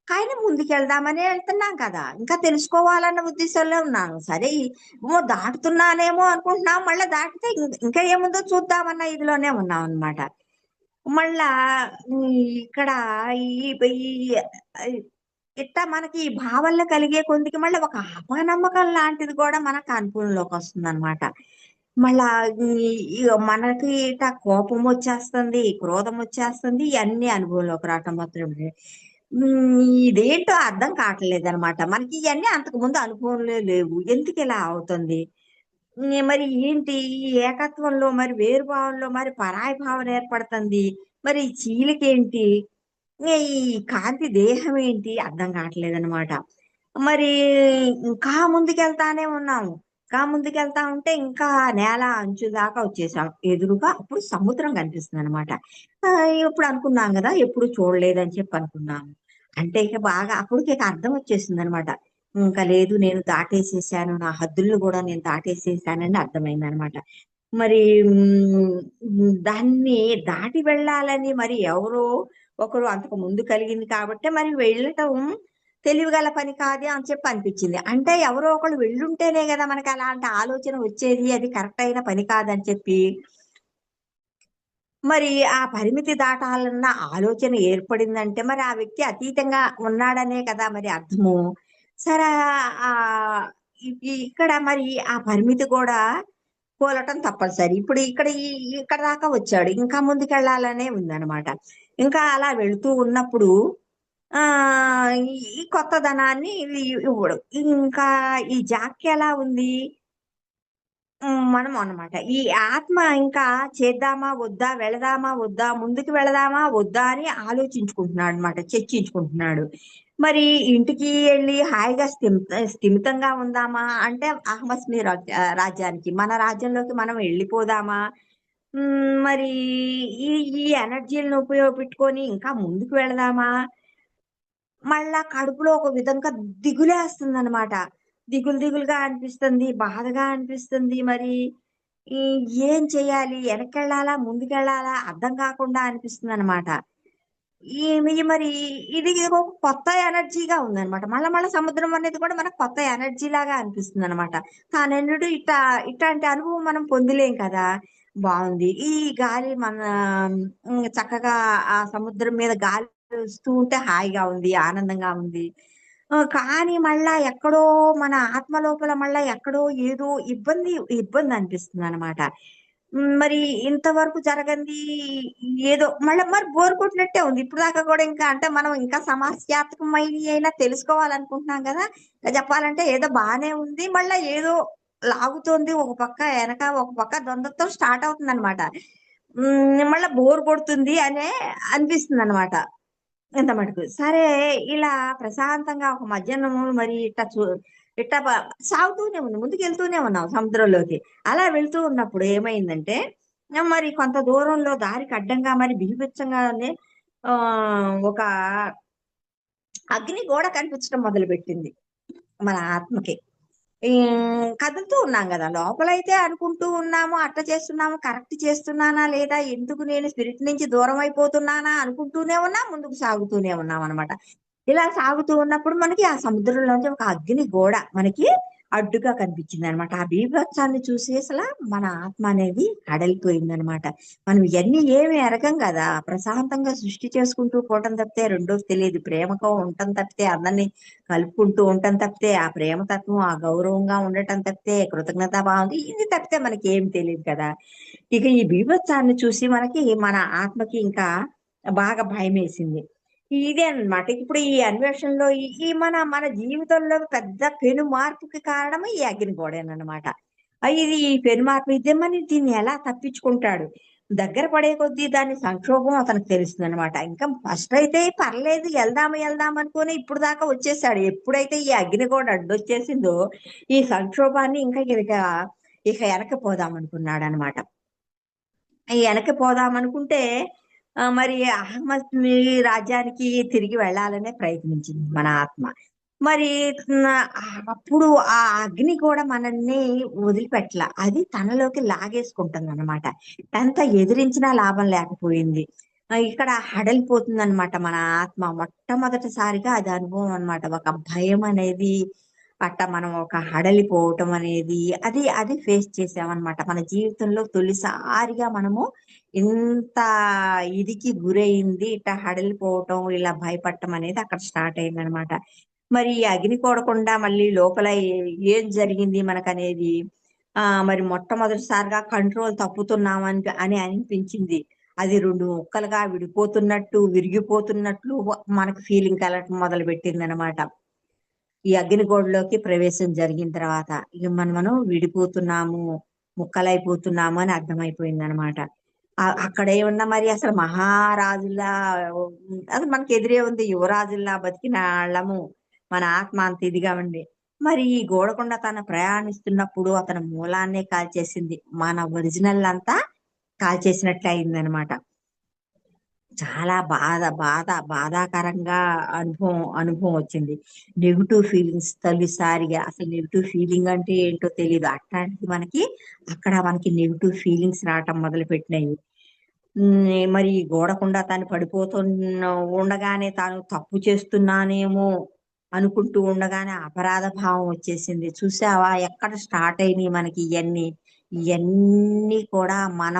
Speaker 2: కానీ ముందుకెళ్దామనే వెళ్తున్నాం కదా! ఇంకా తెలుసుకోవాలన్న ఉద్దేశంలో ఉన్నాను. సరే దాటుతున్నానేమో అనుకుంటున్నాం. మళ్ళా దాటితే ఇంకా ఏముందో చూద్దామన్న ఇదిలోనే ఉన్నామనమాట. మళ్ళా హ్మ్, ఇక్కడ ఈ ఈ ఆహ్, ఇట్టా మనకి ఈ భావనలు కలిగే కొందికి మళ్ళీ ఒక అపనమ్మకం లాంటిది కూడా మనకు అనుభవంలోకొస్తుందనమాట. మళ్ళా ఈ ఇగ మనకి కోపమొచ్చేస్తుంది, క్రోధమొచ్చేస్తుంది. ఇయన్నీ అనుభవంలోకి రావటం మాత్రమే. ఇదేంటో అర్థం కావట్లేదనమాట. మనకి ఇయన్నీ అంతకుముందు అనుభవంలో లేవు. ఎందుకిలా అవుతుంది? మరి ఏంటి ఈ ఏకత్వంలో మరి వేరు భావంలో మరి పరాయి భావన ఏర్పడుతుంది. మరి ఈ చీలికేంటి? ఈ కాంతి దేహం ఏంటి? అర్థం కావట్లేదనమాట. మరి ఇంకా ముందుకెళ్తానే ఉన్నాము. ఇంకా ముందుకెళ్తా ఉంటే ఇంకా నేల అంచు దాకా వచ్చేసాం. ఎదురుగా అప్పుడు సముద్రం కనిపిస్తుందనమాట. ఇప్పుడు అనుకున్నాం గదా! ఎప్పుడు చూడలేదని చెప్పి అనుకున్నాము. అంటే ఇక బాగా అప్పటికి ఇక అర్థం వచ్చేసిందనమాట. ఇంకా లేదు, నేను దాటేసేసాను. నా హద్దులను గూడా నేను దాటేసేసానని అర్థమైందనమాట. మరి దాన్ని దాటి వెళ్ళాలని మరి ఎవరో ఒకరు అంతకు ముందు కలిగింది కాబట్టే మరి వెళ్ళటం తెలివిగల పని కాదు అని చెప్పి అనిపించింది. అంటే ఎవరో ఒకళ్ళు వెళ్ళుంటేనే గదా! మనకి అలాంటి ఆలోచన వచ్చేది. అది కరెక్ట్ అయిన పని కాదని చెప్పి, మరి ఆ పరిమితి దాటాలన్న ఆలోచన ఏర్పడిందంటే మరి ఆ వ్యక్తి అతీతంగా ఉన్నాడనే కదా మరి అర్థము. సరే ఆహ్, ఇక్కడ మరి ఆ పరిమితి కూడా కోలటం తప్పనిసరి. ఇప్పుడు ఇక్కడ ఇక్కడ దాకా వచ్చాడు. ఇంకా ముందుకెళ్ళాలనే ఉందనమాట. ఇంకా అలా వెళుతూ ఉన్నప్పుడు ఈ కొత్తదనాన్ని ఇది ఇవ్వడు. ఇంకా ఈ జాక్ ఎలా ఉంది? మనం అన్నమాట. ఈ ఆత్మ ఇంకా చేద్దామా? వద్దా? వెళదామా? వద్దా? ముందుకు వెళదామా? వద్దా? అని ఆలోచించుకుంటున్నాడన్నమాట. చర్చించుకుంటున్నాడు. మరి ఇంటికి ఎళ్లి హాయిగా స్థిమితంగా ఉందామా? అంటే అహమస్మి రాజ్యానికి, మన రాజ్యంలోకి మనం వెళ్ళిపోదామా? మరి ఈ ఈ ఎనర్జీలను ఉపయోగపెట్టుకొని ఇంకా ముందుకు వెళదామా? మళ్ళా కడుపులో ఒక విధంగా దిగులేస్తుందనమాట. దిగులుగా అనిపిస్తుంది. బాధగా అనిపిస్తుంది. మరి ఈ ఏం చేయాలి? వెనక్కెళ్ళాలా? ముందుకెళ్ళాలా? అర్థం కాకుండా అనిపిస్తుందనమాట. మరి ఇది ఏదో కొత్త ఎనర్జీగా ఉందనమాట. మళ్ళా సముద్రం అనేది కూడా మనకు కొత్త ఎనర్జీలాగా అనిపిస్తుందనమాట. తానెన్నడూ ఇట్లాంటి అనుభవం మనం పొందలేం కదా! బావుంది. ఈ గాలి మన చక్కగా ఆ సముద్రం మీద గాలి వస్తూ ఉంటే హాయిగా ఉంది. ఆనందంగా ఉంది. కానీ మళ్ళా ఎక్కడో మన ఆత్మ లోపల మళ్ళా ఎక్కడో ఏదో ఇబ్బందనిపిస్తుందనమాట. మరి ఇంతవరకు జరగంది ఏదో మళ్ళా మరి బోర్ కొట్టినట్టే ఉంది. ఇప్పటిదాకా కూడా ఇంకా అంటే మనం ఇంకా సమస్యాత్మకమైనయి అయినా తెలుసుకోవాలనుకుంటున్నాం గదా! చెప్పాలంటే ఏదో బానే ఉంది. మళ్ళా ఏదో లాగుతోంది. ఒక పక్క ఎనక, ఒక పక్క ద్వంద్వత్వం స్టార్ట్ అవుతుందనమాట. మళ్ళా బోర్ కొడుతుంది అనే అనిపిస్తుందనమాట. ఇంత మటుకు. సరే ఇలా ప్రశాంతంగా ఒక మధ్యాహ్నము మరి ఇట్టా సాగుతూనే ఉంది. ముందుకెళ్తూనే ఉన్నాం సముద్రంలోకి. అలా వెళ్తూ ఉన్నప్పుడు ఏమైందంటే, మరి కొంత దూరంలో దారికి అడ్డంగా మరి బీభత్సంగానే ఒక అగ్ని గోడ కనిపించడం మొదలుపెట్టింది మన ఆత్మకి. కదులుతూ ఉన్నాం గదా! లోపలైతే అనుకుంటూ ఉన్నాము, అట్ట చేస్తున్నాము, కరెక్ట్ చేస్తున్నానా లేదా? ఎందుకు నేను స్పిరిట్ నుంచి దూరం అయిపోతున్నానా అనుకుంటూనే ఉన్నాం, ముందుకు సాగుతూనే ఉన్నామనమాట. ఇలా సాగుతూ ఉన్నప్పుడు మనకి ఆ సముద్రంలోంచి ఒక అగ్ని గోడ మనకి అడ్డుగా కనిపించిందనమాట. ఆ బీభత్సాన్ని చూసి మన ఆత్మ అనేది హడలిపోయిందనమాట. మనం ఇయన్నీ ఏమి ఎరగం గదా! ప్రశాంతంగా సృష్టి చేసుకుంటూ పోవటం తప్పితే రెండోది తెలీదు. ప్రేమగా ఉండటం తప్పితే అందరిని కలుపుకుంటూ ఉండటం తప్పితే, ఆ ప్రేమ తత్వం, ఆ గౌరవంగా ఉండటం తప్పితే, కృతజ్ఞతాభావం ఇది తప్పితే మనకేమి తెలీదు కదా! ఇక ఈ బీభత్సాన్ని చూసి మన ఆత్మకి ఇంకా బాగా భయమేసింది. ఇదే అన్నమాట. ఇప్పుడు ఈ అన్వేషణలో ఈ ఈ మన జీవితంలో పెద్ద పెను మార్పుకి కారణం ఈ అగ్నిగోడేనన్నమాట. ఇది ఈ పెను మార్పు ఇదేమని దీన్ని ఎలా తప్పించుకుంటాడు? దగ్గర పడే కొద్దీ దాని సంక్షోభం అతనికి తెలుస్తుందనమాట. ఇంకా ఫస్ట్ అయితే పర్లేదు ఎళ్దాం అనుకోని ఇప్పుడు దాకా వచ్చేసాడు. ఎప్పుడైతే ఈ అగ్నిగోడ అడ్డొచ్చేసిందో, ఈ సంక్షోభాన్ని ఇంకా ఇక ఎనక్కి పోదామనుకున్నాడనమాట. ఎనక్కి పోదామనుకుంటే మరి అహ్మద్ రాజ్యానికి తిరిగి వెళ్ళాలనే ప్రయత్నించింది మన ఆత్మ. మరి అప్పుడు ఆ అగ్ని కూడా మనల్ని వదిలిపెట్టల. అది తనలోకి లాగేసుకుంటుందన్నమాట. ఎంత ఎదిరించినా లాభం లేకపోయింది. ఇక్కడ హడలిపోతుందన్నమాట మన ఆత్మ. మొట్టమొదటిసారిగా అది అనుభవం అన్నమాట. ఒక భయం అనేది మనం ఒక హడలిపోవటం అనేది అది అది ఫేస్ చేసామన్నమాట. మన జీవితంలో తొలిసారిగా మనము ఇంత ఇదికి గురైంది, ఇట్లా హడలిపోవటం, ఇలా భయపడటం అనేది అక్కడ స్టార్ట్ అయిందనమాట. మరి ఈ అగ్ని కూడకుండా మళ్ళీ లోపల ఏం జరిగింది మనకనేది మరి మొట్టమొదటిసారిగా కంట్రోల్ తప్పుతున్నామని అని అనిపించింది. అది 2 ముక్కలుగా విడిపోతున్నట్టు, విరిగిపోతున్నట్లు మనకు ఫీలింగ్ కలగటం మొదలు పెట్టిందనమాట. ఈ అగ్నిగోళలోకి ప్రవేశం జరిగిన తర్వాత ఇక మనం విడిపోతున్నాము, ముక్కలైపోతున్నాము అని అర్థమైపోయిందనమాట. అక్కడ ఏమన్నా మరి అసలు మహారాజులా అది మనకి ఎదురే ఉంది. యువరాజుల్లా బతికిన వాళ్ళము. మన ఆత్మ అంత ఇదిగా ఉంది. మరి ఈ గోడకొండ తను ప్రయాణిస్తున్నప్పుడు అతని మూలాన్నే కాల్చేసింది. మన ఒరిజినల్ అంతా కాల్చేసినట్లు అయిందనమాట. చాలా బాధాకరంగా అనుభవం వచ్చింది. నెగెటివ్ ఫీలింగ్స్ తొలిసారిగా అసలు నెగెటివ్ ఫీలింగ్ అంటే ఏంటో తెలియదు. అట్లాంటిది మనకి నెగెటివ్ ఫీలింగ్స్ రావటం మొదలు పెట్టినాయి. మరి ఈ గోడకుండా తను ఉండగానే తాను తప్పు చేస్తున్నానేమో అనుకుంటూ ఉండగానే అపరాధ భావం వచ్చేసింది. చూసావా ఎక్కడ స్టార్ట్ అయినాయి మనకి ఇవన్నీ కూడా మన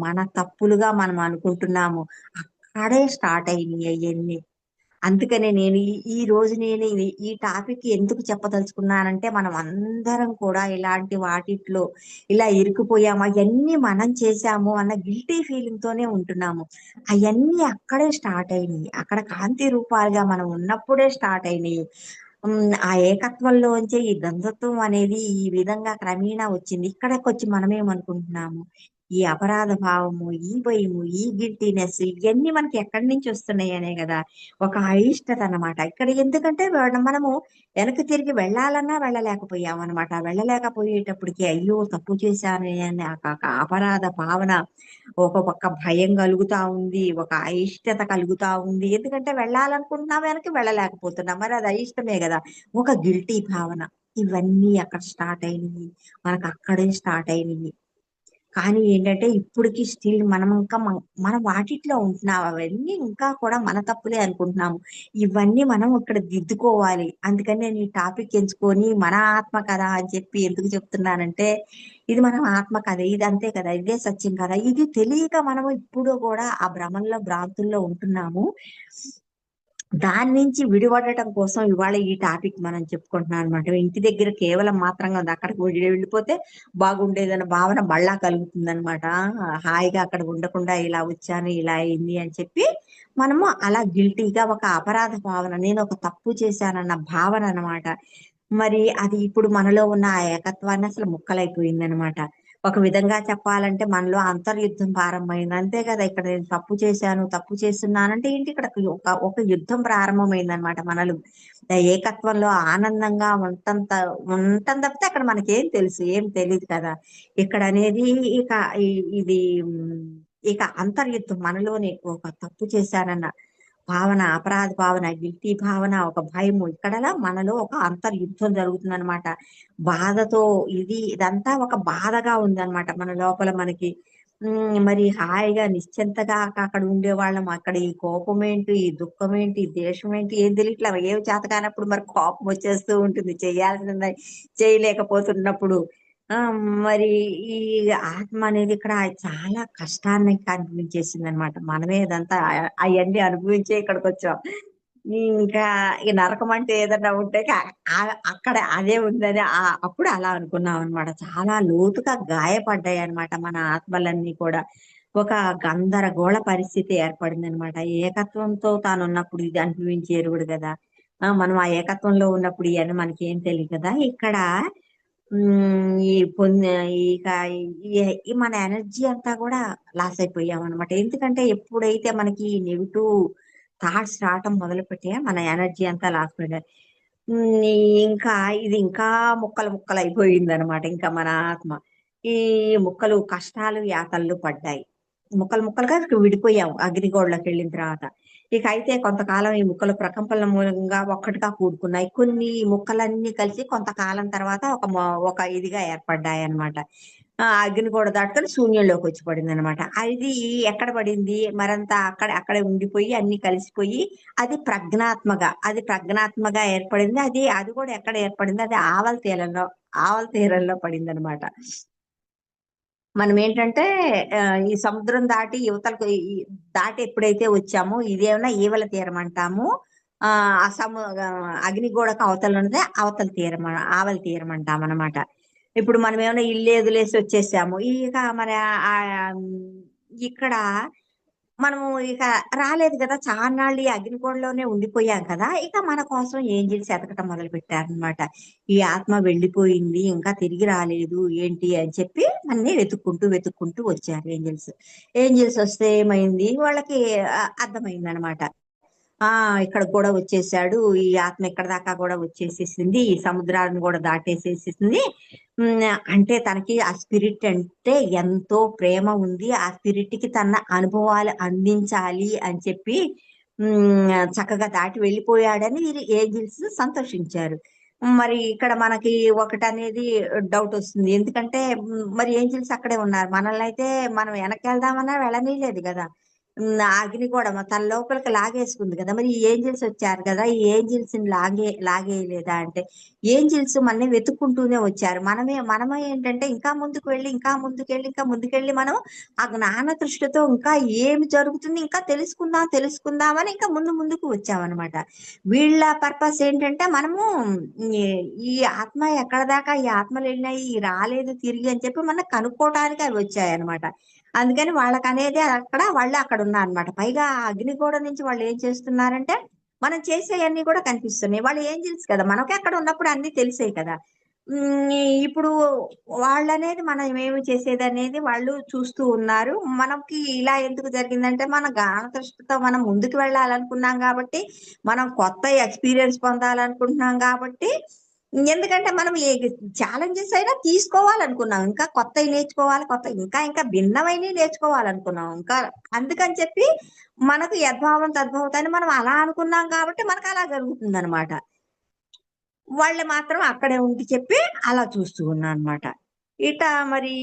Speaker 2: మన తప్పులుగా మనం అనుకుంటున్నాము. అక్కడే స్టార్ట్ అయినాయి అవన్నీ. అందుకనే నేను ఈ రోజు నేను ఈ టాపిక్ ఎందుకు చెప్పదలుచుకున్నానంటే మనం అందరం కూడా ఇలాంటి వాటిట్లో ఇలా ఇరుక్కుపోయాము, అవన్నీ మనం చేశాము అన్న గిల్టీ ఫీలింగ్ తోనే ఉంటున్నాము. అవన్నీ అక్కడే స్టార్ట్ అయినాయి. అక్కడ కాంతి రూపాలుగా మనం ఉన్నప్పుడే స్టార్ట్ అయినాయి. ఆ ఏకత్వంలోంచే ఈ దంతత్వం అనేది ఈ విధంగా క్రమేణా వచ్చింది. ఇక్కడికొచ్చి మనమేమనుకుంటున్నాము, ఈ అపరాధ భావము, ఈ భయము, ఈ గిల్టీనెస్ ఇవన్నీ మనకి ఎక్కడి నుంచి వస్తున్నాయి అనే కదా ఒక అయిష్టత అన్నమాట. ఇక్కడ ఎందుకంటే మనము వెనక్కి తిరిగి వెళ్ళాలన్నా వెళ్ళలేకపోయాం అనమాట. వెళ్ళలేకపోయేటప్పటికి అయ్యో తప్పు చేశాను అని ఒక అపరాధ భావన, ఒక పక్క భయం కలుగుతా ఉంది, ఒక అయిష్టత కలుగుతా ఉంది. ఎందుకంటే వెళ్ళాలనుకుంటున్నాం, వెనక్కి వెళ్ళలేకపోతున్నాం. మరి అది అయిష్టమే కదా. ఒక గిల్టీ భావన. ఇవన్నీ అక్కడ స్టార్ట్ అయినవి. మనకు అక్కడే స్టార్ట్ అయినవి. కానీ ఏంటంటే ఇప్పటికి స్టిల్ మనం ఇంకా మన వాటిట్లో ఉంటున్నాం. అవన్నీ ఇంకా కూడా మన తప్పులే అనుకుంటున్నాము. ఇవన్నీ మనం ఇక్కడ దిద్దుకోవాలి. అందుకని నేను ఈ టాపిక్ ఎంచుకొని మన ఆత్మ కథ అని చెప్పి ఎందుకు చెప్తున్నానంటే ఇది మనం ఆత్మ కథ. ఇది అంతే కదా, ఇదే సత్యం కదా. ఇది తెలియక మనము ఇప్పుడు కూడా ఆ భ్రమంలో భ్రాంతుల్లో ఉంటున్నాము. దాని నుంచి విడిపడటం కోసం ఇవాళ ఈ టాపిక్ మనం చెప్పుకుంటున్నాం అనమాట. ఇంటి దగ్గర కేవలం మాత్రంగా ఉంది. అక్కడికి వెళ్ళిపోతే బాగుండేదన్న భావన మళ్ళా కలుగుతుందన్నమాట. హాయిగా అక్కడ ఉండకుండా ఇలా వచ్చాను, ఇలా అయింది అని చెప్పి మనము అలా గిల్టీగా ఒక అపరాధ భావన, నేను ఒక తప్పు చేశానన్న భావన అన్నమాట. మరి అది ఇప్పుడు మనలో ఉన్న ఆ ఏకత్వాన్ని అసలు ముక్కలైపోయిందనమాట. ఒక విధంగా చెప్పాలంటే మనలో అంతర్యుద్ధం ప్రారంభమైంది. అంతే కదా, ఇక్కడ నేను తప్పు చేశాను, తప్పు చేస్తున్నానంటే ఏంటి, ఇక్కడ ఒక యుద్ధం ప్రారంభమైందనమాట మనలో. ఏకత్వంలో ఆనందంగా ఉండటం తప్పితే అక్కడ మనకేం తెలుసు, ఏం తెలియదు కదా. ఇక్కడ అనేది ఇక ఇది ఇక అంతర్యుద్ధం మనలోనే ఒక తప్పు చేశానన్న భావన, అపరాధ భావన, గిల్టీ భావన, ఒక భయము, ఇక్కడలా మనలో ఒక అంతర్యుద్ధం జరుగుతుందన్నమాట. బాధతో ఇదంతా ఒక బాధగా ఉందన్నమాట మన లోపల మనకి. మరి హాయిగా నిశ్చింతగా అక్కడ ఉండేవాళ్ళం. అక్కడ ఈ కోపం ఏంటి, ఈ దుఃఖం ఏంటి, ఈ ద్వేషం ఏంటి ఏం తెలియట్లా. ఏం చేత కానప్పుడు మరి కోపం వచ్చేస్తూ ఉంటుంది, చేయాల్సింది చేయలేకపోతున్నప్పుడు. ఆ మరి ఈ ఆత్మ అనేది ఇక్కడ చాలా కష్టాన్ని కనిపించేసింది అనమాట. మనమే ఇదంతా అవన్నీ అనుభవించే ఇక్కడికి వచ్చాం. ఇంకా ఈ నరకం అంటే ఏదన్నా ఉంటే అక్కడ అదే ఉందని అప్పుడు అలా అనుకున్నాం అనమాట. చాలా లోతుగా గాయపడ్డాయి అనమాట మన ఆత్మలన్నీ కూడా. ఒక గందరగోళ పరిస్థితి ఏర్పడింది అనమాట. ఏకత్వంతో తాను ఉన్నప్పుడు ఇది అనుభవించి ఎరుగుడు కదా. మనం ఆ ఏకత్వంలో ఉన్నప్పుడు ఇవన్నీ మనకేం తెలియదు కదా. ఇక్కడ ఈ పొంది ఇక మన ఎనర్జీ అంతా కూడా లాస్ అయిపోయాం అనమాట. ఎందుకంటే ఎప్పుడైతే మనకి నెగిటివ్ థాట్స్ రావటం మొదలుపెట్టే మన ఎనర్జీ అంతా లాస్ అయిపోయింది. ఇంకా ఇది ఇంకా ముక్కలు ముక్కలు అయిపోయింది అనమాట. ఇంకా మన ఆత్మ ఈ ముక్కలు కష్టాలు యాతనలు పడ్డాయి. ముక్కలు ముక్కలుగా విడిపోయాం అగ్నిగోళలోకి వెళ్ళిన తర్వాత. ఇక అయితే కొంతకాలం ఈ ముక్కలు ప్రకంపనల మూలంగా ఒక్కటిగా కూడుకున్నాయి. కొన్ని ముక్కలన్నీ కలిసి కొంతకాలం తర్వాత ఒక ఇదిగా ఏర్పడ్డాయి అన్నమాట. అగ్నిగోడ దాటుకొని శూన్యంలోకి వచ్చి పడింది అనమాట. అది ఎక్కడ పడింది మరంతా అక్కడే ఉండిపోయి అన్ని కలిసిపోయి అది ప్రజ్ఞాత్మగా ఏర్పడింది. అది కూడా ఎక్కడ ఏర్పడింది, అది ఆవల తీరంలో పడింది అనమాట. మనం ఏంటంటే ఈ సముద్రం దాటి యువతలకు దాటి ఎప్పుడైతే వచ్చామో ఇదేమన్నా ఈవల తీరం అంటాము. ఆ ఆ సము అగ్నిగోడకు అవతల ఉన్నదే అవతల తీరం, ఆవల తీరం అంటాం అనమాట. ఇప్పుడు మనం ఏమైనా ఇల్లు వదిలేసి వచ్చేసాము, ఇక మరి ఇక్కడ మనము ఇక రాలేదు కదా, చాన్నాళ్ళు ఈ అగ్నిగోళలోనే ఉండిపోయాం కదా, ఇక మన కోసం ఏంజిల్స్ ఎతకటం మొదలు పెట్టారనమాట. ఈ ఆత్మ వెళ్ళిపోయింది, ఇంకా తిరిగి రాలేదు ఏంటి అని చెప్పి అన్ని వెతుక్కుంటూ వచ్చారు ఏంజిల్స్ వస్తే ఏమైంది వాళ్ళకి అర్థమైంది అనమాట. ఇక్కడ కూడా వచ్చేసాడు, ఈ ఆత్మ ఇక్కడ దాకా కూడా వచ్చేసేసింది, ఈ సముద్రాలను కూడా దాటేసేసింది. అంటే తనకి ఆ స్పిరిట్ అంటే ఎంతో ప్రేమ ఉంది, ఆ స్పిరిట్ కి తన అనుభవాలు అందించాలి అని చెప్పి చక్కగా దాటి వెళ్ళిపోయాడని వీరు ఏంజిల్స్ సంతోషించారు. మరి ఇక్కడ మనకి ఒకటనేది డౌట్ వస్తుంది. ఎందుకంటే మరి ఏంజిల్స్ అక్కడే ఉన్నారు, మనల్ని అయితే మనం వెనక్కి వెళ్దామన్నా వెళ్ళనీయలేదు కదా. ఆ అగ్ని కూడా తన లోపలికి లాగేసుకుంది కదా. మరి ఈ ఏంజిల్స్ వచ్చారు కదా, ఈ ఏంజిల్స్ ని లాగేయలేదా అంటే, ఏంజిల్స్ మనని వెతుక్కుంటూనే వచ్చారు. మనమే ఏంటంటే ఇంకా ముందుకెళ్ళి మనం ఆ జ్ఞాన దృష్టితో ఇంకా ఏమి జరుగుతుంది ఇంకా తెలుసుకుందామని ఇంకా ముందుకు వచ్చామన్నమాట. వీళ్ళ పర్పస్ ఏంటంటే మనము ఈ ఆత్మ ఎక్కడ దాకా, ఈ ఆత్మలు వెళ్ళినాయి రాలేదు తిరిగి అని చెప్పి మనం కనుక్కోవడానికి అవి వచ్చాయన్నమాట. అందుకని వాళ్ళకనేది వాళ్ళు అక్కడ ఉన్నారన్నమాట. పైగా ఆ అగ్నిగోడ నుంచి వాళ్ళు ఏం చేస్తున్నారంటే మనం చేసేవన్నీ కూడా కనిపిస్తున్నాయి. వాళ్ళు ఏంజిల్స్ కదా, మనకి అక్కడ ఉన్నప్పుడు అన్ని తెలిసాయి కదా. ఇప్పుడు వాళ్ళనేది మనం ఏమి చేసేదనేది వాళ్ళు చూస్తూ ఉన్నారు. మనకి ఇలా ఎందుకు జరిగిందంటే మన జ్ఞాన దృష్టితో మనం ముందుకు వెళ్ళాలనుకున్నాం కాబట్టి, మనం కొత్త ఎక్స్పీరియన్స్ పొందాలనుకుంటున్నాం కాబట్టి, ఎందుకంటే మనం ఏ ఛాలెంజెస్ అయినా తీసుకోవాలనుకున్నాం, ఇంకా కొత్తవి నేర్చుకోవాలి, ఇంకా భిన్నమైనవి నేర్చుకోవాలనుకున్నాం ఇంకా. అందుకని చెప్పి మనకు యద్భావం తద్భవతం అని మనం అలా అనుకున్నాం కాబట్టి మనకు అలా జరుగుతుంది అనమాట. వాళ్ళు మాత్రం అక్కడే ఉండి చెప్పి అలా చూస్తూ ఉన్నా అనమాట. ఇట మరి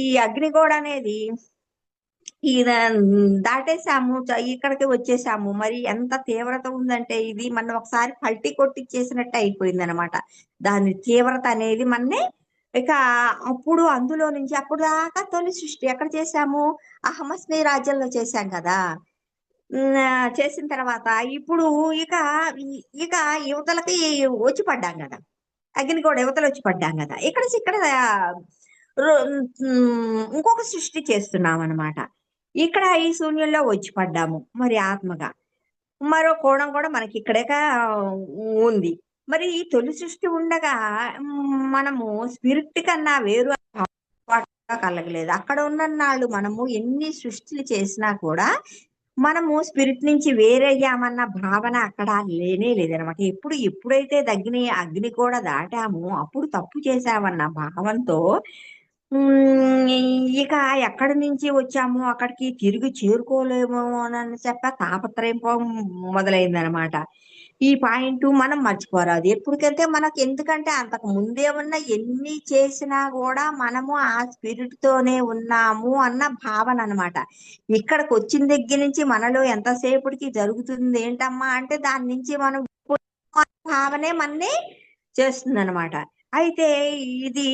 Speaker 2: ఈ అగ్నిగోడ అనేది దాటేసాము, ఇక్కడికి వచ్చేసాము. మరి ఎంత తీవ్రత ఉందంటే ఇది మనం ఒకసారి పల్టీ కొట్టిచ్చేసినట్టు అయిపోయింది అనమాట. దాని తీవ్రత అనేది మనని ఇక అందులో నుంచి అప్పుడు దాకా తొలి సృష్టి ఎక్కడ చేశాము, అహమస్మి రాజ్యంలో చేశాం కదా. చేసిన తర్వాత ఇప్పుడు ఇక ఇక యువతలకి వచ్చి పడ్డాం కదా, అగ్నిగోడ యువతలు వచ్చి పడ్డాం కదా. ఇక్కడ ఇంకొక సృష్టి చేస్తున్నాం అనమాట. ఇక్కడ ఈ శూన్యంలో వచ్చి పడ్డాము మరి ఆత్మగా. మరో కోణం కూడా మనకి ఇక్కడేగా ఉంది. మరి ఈ తొలి సృష్టి ఉండగా మనము స్పిరిట్ కన్నా వేరు కలగలేదు. అక్కడ ఉన్నన్నాళ్ళు మనము ఎన్ని సృష్టిలు చేసినా కూడా మనము స్పిరిట్ నుంచి వేరయ్యామన్న భావన అక్కడ లేనే లేదనమాట. ఎప్పుడైతే అగ్ని కూడా దాటామో అప్పుడు తప్పు చేశామన్న భావంతో ఇక ఎక్కడి నుంచి వచ్చామో అక్కడికి తిరిగి చేరుకోలేమో అని తాపత్రయం మొదలైందనమాట. ఈ పాయింట్ మనం మర్చిపోరాదు ఎప్పటికంటే మనకు, ఎందుకంటే అంతకు ముందే ఉన్న ఎన్ని చేసినా కూడా మనము ఆ స్పిరిట్ తోనే ఉన్నాము అన్న భావన అనమాట. ఇక్కడికి వచ్చిన దగ్గర నుంచి మనలో ఎంతసేపటికి జరుగుతుంది ఏంటమ్మా అంటే దాని నుంచి మనం భావనే మనని చేస్తుంది అనమాట. అయితే ఇది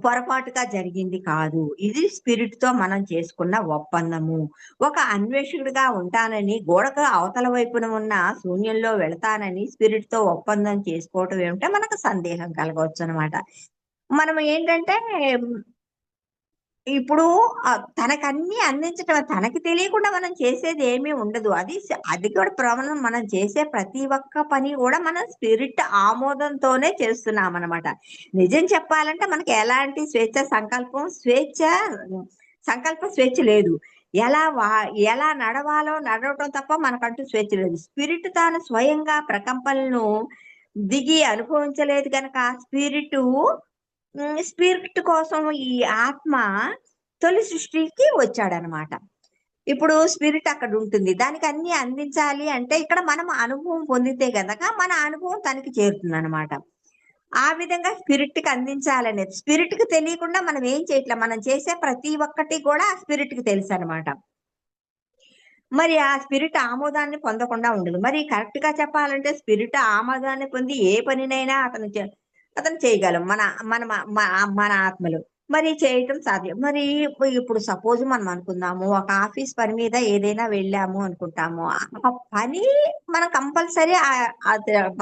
Speaker 2: పొరపాటుగా జరిగింది కాదు, ఇది స్పిరిట్ తో మనం చేసుకున్న ఒప్పందము. ఒక అన్వేషకుడిగా ఉంటానని, గోడకు అవతల వైపున ఉన్న శూన్యంలో వెళతానని స్పిరిట్ తో ఒప్పందం చేసుకోవటం ఏమిటో మనకు సందేహం కలగవచ్చు అనమాట. మనం ఏంటంటే ఇప్పుడు తనకన్నీ అందించటం, తనకి తెలియకుండా మనం చేసేది ఏమీ ఉండదు. అది కూడా మనం చేసే ప్రతి ఒక్క పని కూడా మనం స్పిరిట్ ఆమోదంతోనే చేస్తున్నామన్నమాట. నిజం చెప్పాలంటే మనకి ఎలాంటి సంకల్ప స్వేచ్ఛ లేదు. ఎలా నడవాలో నడవటం తప్ప మనకంటూ స్వేచ్ఛ లేదు. స్పిరిట్ తాను స్వయంగా ప్రకంపనలను దిగి అనుభవించలేదు కనుక స్పిరిట్ కోసం ఈ ఆత్మ తొలి సృష్టికి వచ్చాడనమాట. ఇప్పుడు స్పిరిట్ అక్కడ ఉంటుంది. దానికి అన్ని అందించాలి అంటే ఇక్కడ మనం అనుభవం పొందితే గనక మన అనుభవం తనకి చేరుతుందనమాట. ఆ విధంగా స్పిరిట్‌కి అందించాలనేది. స్పిరిట్‌కి తెలియకుండా మనం ఏం చేయట్లే. మనం చేసే ప్రతి ఒక్కటి కూడా ఆ స్పిరిట్‌కి తెలుసనమాట. మరి ఆ స్పిరిట్ ఆమోదాన్ని పొందకుండా ఉండదు. మరి కరెక్ట్‌గా చెప్పాలంటే స్పిరిట్ ఆమోదాన్ని పొంది ఏ పనినైనా అతను చేయగలం. మన మన మ మ మన ఆత్మలో. మరి చేయటం సాధ్యం. మరి ఇప్పుడు సపోజ్ మనం అనుకుందాము, ఒక ఆఫీస్ పని మీద ఏదైనా వెళ్ళాము అనుకుంటాము. ఆ పని మనం కంపల్సరీ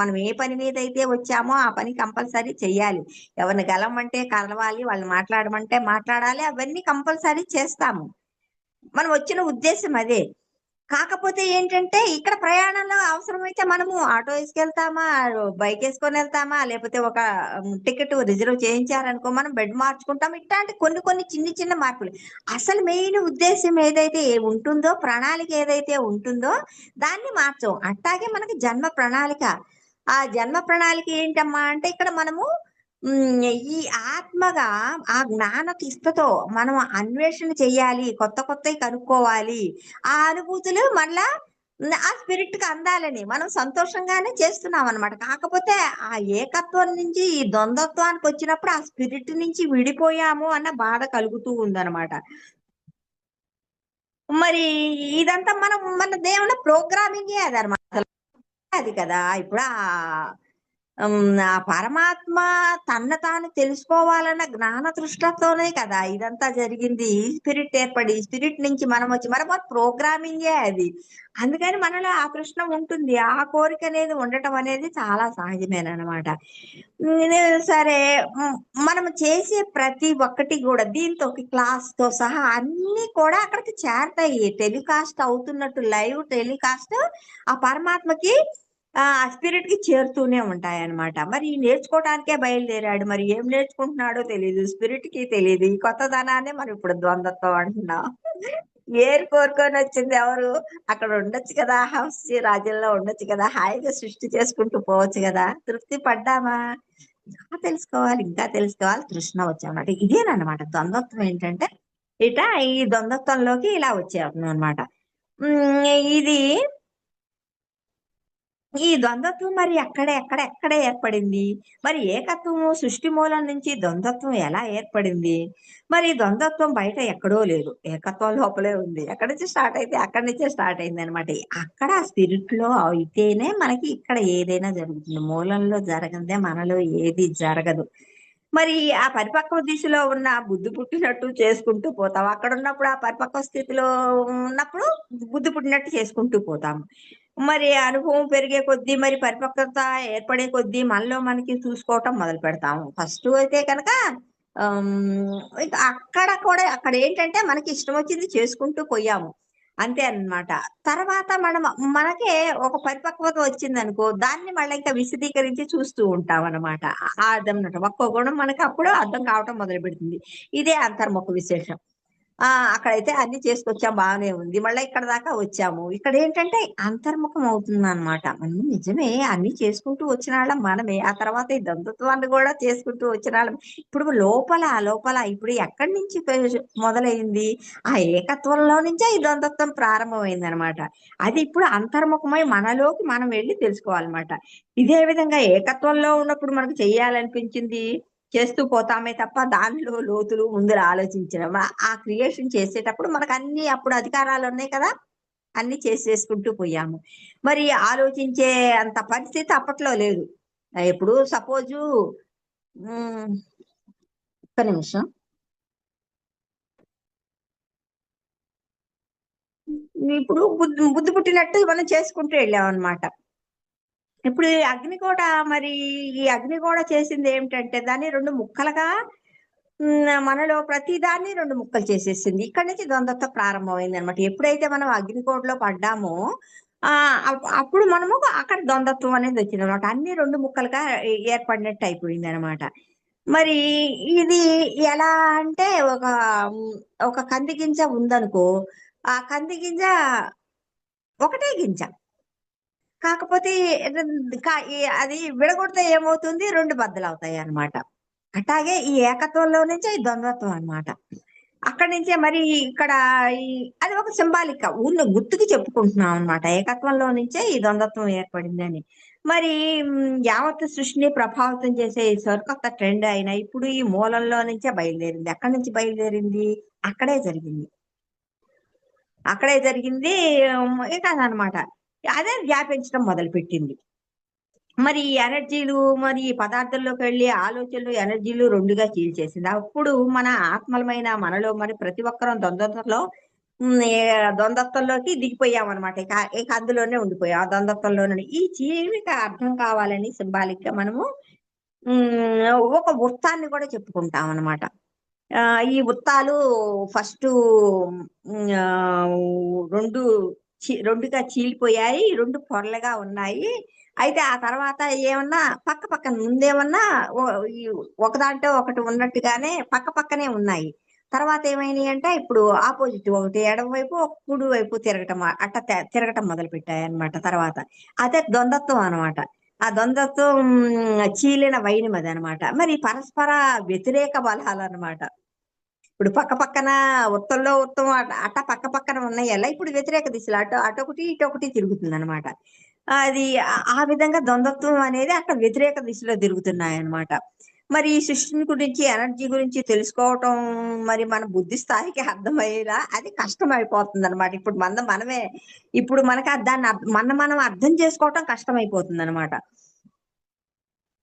Speaker 2: మనం ఏ పని మీద అయితే వచ్చామో ఆ పని కంపల్సరీ చెయ్యాలి. ఎవరిని కలవమంటే కలవాలి, వాళ్ళని మాట్లాడమంటే మాట్లాడాలి. అవన్నీ కంపల్సరీ చేస్తాము. మనం వచ్చిన ఉద్దేశ్యం అదే. కాకపోతే ఏంటంటే, ఇక్కడ ప్రయాణంలో అవసరమైతే మనము ఆటో ఏసుకెళ్తామా, బైకేసుకొనెళ్తామా, లేపోతే ఒక టికెట్ రిజర్వ్ చేయించారనుకో, మనం బెడ్ మార్చుకుంటాం. ఇట్లాంటి కొన్ని కొన్ని చిన్ని చిన్న మార్పులు. అసలు మెయిన్ ఉద్దేశ్యం ఏదైతే ఉంటుందో, ప్రణాళిక ఏదైతే ఉంటుందో, దాన్ని మార్చం. అట్టాగే మనకి జన్మ ప్రణాళిక. ఆ జన్మ ప్రణాళిక ఏంటమ్మా అంటే, ఇక్కడ మనము ఈ ఆత్మగా ఆ జ్ఞాన తిష్టతో మనం అన్వేషణ చెయ్యాలి. కొత్త కొత్తయి కనుక్కోవాలి. ఆ అనుభూతులు మళ్ళా ఆ స్పిరిట్‌కి అందాలని మనం సంతోషంగానే చేస్తున్నామనమాట. కాకపోతే ఆ ఏకత్వం నుంచి ఈ ద్వంద్వత్వానికొచ్చినప్పుడు ఆ స్పిరిట్ నుంచి విడిపోయాము అన్న బాధ కలుగుతూ ఉందనమాట. మరి ఇదంతా మన దేవుని ప్రోగ్రామింగే అదనమాట. అది కదా! ఇప్పుడు ఆ పరమాత్మ తనను తాను తెలుసుకోవాలన్న జ్ఞాన తృష్ణతోనే కదా ఇదంతా జరిగింది. స్పిరిట్ ఏర్పడి, స్పిరిట్ నుంచి మనమొచ్చి మన ప్రోగ్రామింగే అది. అందుకని మనలో ఆ తృష్ణ ఉంటుంది. ఆ కోరికనేది ఉండటం అనేది చాలా సహజమేననమాట. సరే. హ్మ్. మనం చేసే ప్రతి ఒక్కటి గూడా దీంతో క్లాస్‌తో సహా అన్నీ కూడా అక్కడికి చేరతాయి. టెలికాస్ట్ అవుతున్నట్టు లైవ్ టెలికాస్ట్ ఆ పరమాత్మకి స్పిరిట్‌కి చేరుతూనే ఉంటాయన్నమాట. మరి నేర్చుకోవటానికే బయలుదేరాడు. మరి ఏం నేర్చుకుంటున్నాడో తెలీదు. స్పిరిట్‌కి తెలీదు. ఈ కొత్తదనాన్నే మనం ఇప్పుడు ద్వంద్వత్వం అంటున్నాం. ఏరి కోరుకొనొచ్చింది ఎవరు? అక్కడ ఉండొచ్చు కదా! హంస రాజ్యంలో ఉండొచ్చు కదా! హాయిగా సృష్టి చేసుకుంటూ పోవచ్చు గదా! తృప్తి పడ్డామా? ఇంకా తెలుసుకోవాలి, ఇంకా తెలుసుకోవాలి తృష్ణ వచ్చామన్నమాట. ఇదేనన్నమాట ద్వంద్వత్వం ఏంటంటే, ఈ ద్వంద్వత్వంలోకి ఇలా వచ్చామన్నమాట. ఇది ఈ ద్వంద్వత్వం మరి ఎక్కడ ఏర్పడింది? మరి ఏకత్వము సృష్టి మూలం నుంచి ద్వంద్వత్వం ఎలా ఏర్పడింది? మరి ద్వంద్వత్వం బయట ఎక్కడో లేదు. ఏకత్వం లోపలే ఉంది. ఎక్కడి నుంచి స్టార్ట్ అయితే అక్కడి నుంచే స్టార్ట్ అయిందనమాట. అక్కడ స్పిరిట్‌లో అయితేనే మనకి ఇక్కడ ఏదైనా జరుగుతుంది. మూలంలో జరగనిదే మనలో ఏది జరగదు. మరి ఆ పరిపక్వ దిశలో ఉన్న బుద్ధి పుట్టినట్టు చేసుకుంటూ పోతాం. అక్కడున్నప్పుడు ఆ పరిపక్వ స్థితిలో ఉన్నప్పుడు బుద్ధి పుట్టినట్టు చేసుకుంటూ పోతాము. మరి అనుభవం పెరిగే కొద్దీ, మరి పరిపక్వత ఏర్పడే కొద్దీ మనలో మనకి చూసుకోవటం మొదలుపెడతాము. ఫస్టు అయితే కనుక ఇక అక్కడ కూడా అక్కడేంటంటే మనకి ఇష్టమొచ్చింది చేసుకుంటూ పోయాము. అంతే అన్నమాట. తర్వాత మనకే ఒక పరిపక్వత వచ్చిందనుకో, దాన్ని మళ్ళా ఇంకా విశదీకరించి చూస్తూ ఉంటామనమాట. అదనమాట. ఒక్కో గుణం మనకప్పుడు అర్థం కావటం మొదలుపెడుతుంది. ఇదే అంతర్ముఖ విశేషం. అక్కడైతే అన్నీ చేసుకొచ్చాం బానే ఉంది. మళ్ళా ఇక్కడ దాకా వచ్చాము. ఇక్కడేంటంటే అంతర్ముఖం అవుతుందనమాట. నిజమే అన్నీ చేసుకుంటూ వచ్చినాళ్ళం మనమే. ఆ తర్వాత ఈ దంతత్వాన్ని గూడా చేసుకుంటూ వచ్చినాళ్ళం. ఇప్పుడు లోపల ఇప్పుడు ఎక్కడి నుంచి మొదలైంది? ఆ ఏకత్వంలో నుంచే ఈ ద్వంద్వత్వం ప్రారంభమైందనమాట. అది ఇప్పుడు అంతర్ముఖమై మనలోకి మనం వెళ్లి తెలుసుకోవాలన్నమాట. ఇదే విధంగా ఏకత్వంలో ఉన్నప్పుడు మనకు చెయ్యాలనిపించింది చేస్తూ పోతామే తప్ప దానిలో లోతులు ముందర ఆలోచించడం. ఆ క్రియేషన్ చేసేటప్పుడు మనకన్నీ అప్పుడు అధికారాలున్నాయి కదా! అన్నీ చేసేసుకుంటూ పోయాము. మరి ఆలోచించే అంత పరిస్థితి అప్పట్లో లేదు. ఇప్పుడు సపోజు హ్మ్. ఒక్క నిమిషం. ఇప్పుడు బుద్ధి పుట్టినట్టు మనం చేసుకుంటూ వెళ్ళామనమాట. ఇప్పుడు ఈ అగ్నిగోడ చేసిందేమిటంటే దాన్ని 2 ముక్కలుగా మనలో ప్రతి దాన్ని 2 ముక్కలు చేసేసింది. ఇక్కడి నుంచి ద్వంద్వత్వం ప్రారంభమైందనమాట. ఎప్పుడైతే మనం అగ్నికోటలో పడ్డామో అప్పుడు మనము అక్కడ ద్వంద్వత్వం అనేది వచ్చిందనమాట. అన్నీ 2 ముక్కలుగా ఏర్పడినట్టు అయిపోయిందనమాట. మరి ఇది ఎలా అంటే ఒక కంది గింజ ఉందనుకో, ఆ కంది గింజ ఒకటే గింజ. కాకపోతే అది విడగొడితే ఏమవుతుంది 2 బద్దలవుతాయన్నమాట. అట్టాగే ఈ ఏకత్వంలో నుంచే ఈ ద్వంద్వత్వం అన్నమాట. అక్కడి నుంచే మరి ఇక్కడ ఈ అది ఒక సింబాలిక్ ఊరిని గుర్తుకి చెప్పుకుంటున్నాం అనమాట. ఏకత్వంలో నుంచే ఈ ద్వంద్వత్వం ఏర్పడిందని. మరి యావత్ సృష్టిని ప్రభావితం చేసే ఈ సరికొత్త ట్రెండ్ అయినా ఇప్పుడు ఈ మూలంలో నుంచే బయలుదేరింది. ఎక్కడి నుంచి బయలుదేరింది? అక్కడే జరిగింది. అక్కడే జరిగింది. ఇక అదనమాట. అదే వ్యాపించడం మొదలుపెట్టింది. మరి ఈ ఎనర్జీలు మరి ఈ పదార్థంలోకి వెళ్ళి ఆలోచనలు, ఎనర్జీలు 2గా చీల్చేసింది. అప్పుడు మన ఆత్మలమైన మనలో మరి ప్రతి ఒక్కరం ద్వంద్వత్వంలో ద్వంద్వత్వంలోకి దిగిపోయామనమాట. ఇక ఇక అందులోనే ఉండిపోయాం. ఆ ద్వంద్వత్వంలోనే. ఈ చీలిక అర్థం కావాలని సింబాలిక్‌గా మనము ఒక వృత్తాన్ని కూడా చెప్పుకుంటామనమాట. ఈ వృత్తాలు ఫస్టు 2 2గా చీలిపోయాయి. 2 పొరలుగా ఉన్నాయి. అయితే ఆ తర్వాత ఏమన్నా పక్క పక్కన ముందేమన్నా ఓ ఈ ఒకదాంట్లో ఒకటి ఉన్నట్టుగానే పక్క పక్కనే ఉన్నాయి. తర్వాత ఏమైనాయంటే ఇప్పుడు ఆపోజిట్ ఒకటి ఎడమ వైపు, ఒక కుడి వైపు తిరగటం అట్ట తిరగటం మొదలుపెట్టాయన్నమాట తర్వాత. అదే ద్వంద్వత్వం అనమాట. ఆ ద్వంద్వత్వం చీలిన వైనం అదనమాట. మరి పరస్పర వ్యతిరేక బలాలన్నమాట. ఇప్పుడు పక్క పక్కన ఉత్తంలో ఉత్తం అట్ట పక్క పక్కన ఉన్నాయల్లా ఇప్పుడు వ్యతిరేక దిశలో అటొకటి ఇటొకటి తిరుగుతుందన్నమాట. అది ఆ విధంగా ద్వంద్వత్వం అనేది అక్కడ వ్యతిరేక దిశలో తిరుగుతున్నాయన్నమాట. మరి ఈ సృష్టిని గురించి, ఎనర్జీ గురించి తెలుసుకోవటం మరి మన బుద్ధి స్థాయికి అర్థమయ్యేలా అది కష్టమైపోతుందన్నమాట. ఇప్పుడు మనకి దాన్ని మనం అర్థం చేసుకోవటం కష్టమైపోతుందన్నమాట.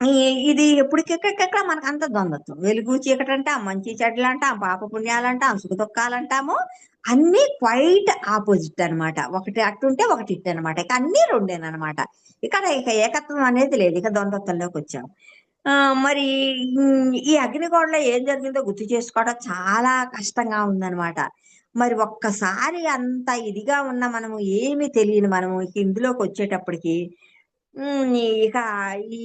Speaker 2: ఈ ఇది ఎప్పటికెక్కడ మనకంత ద్వంద్వత్వం. వెలుగు, చీకటంటాం, మంచి చెడులంటాం, పాప పుణ్యాలంటాం, సుఖ దుఃఖాలంటాము. అన్నీ క్వైట్ ఆపోజిట్ అనమాట. ఒకటి అటుంటే ఒకటి ఇట్టనమాట. ఇక అన్నీ రెండేననమాట. ఇక్కడ ఇక ఏకత్వం అనేది లేదు. ఇక ద్వంద్వత్వంలోకొచ్చాం. మరి ఈ అగ్నిగోళలో ఏం జరిగిందో గుర్తు చేసుకోవడం చాలా కష్టంగా ఉందనమాట. మరి ఒక్కసారి అంత ఇదిగా ఉన్న మనము ఏమీ తెలియని మనము ఇక ఇందులోకొచ్చేటప్పటికి హ్మ్. ఇక ఈ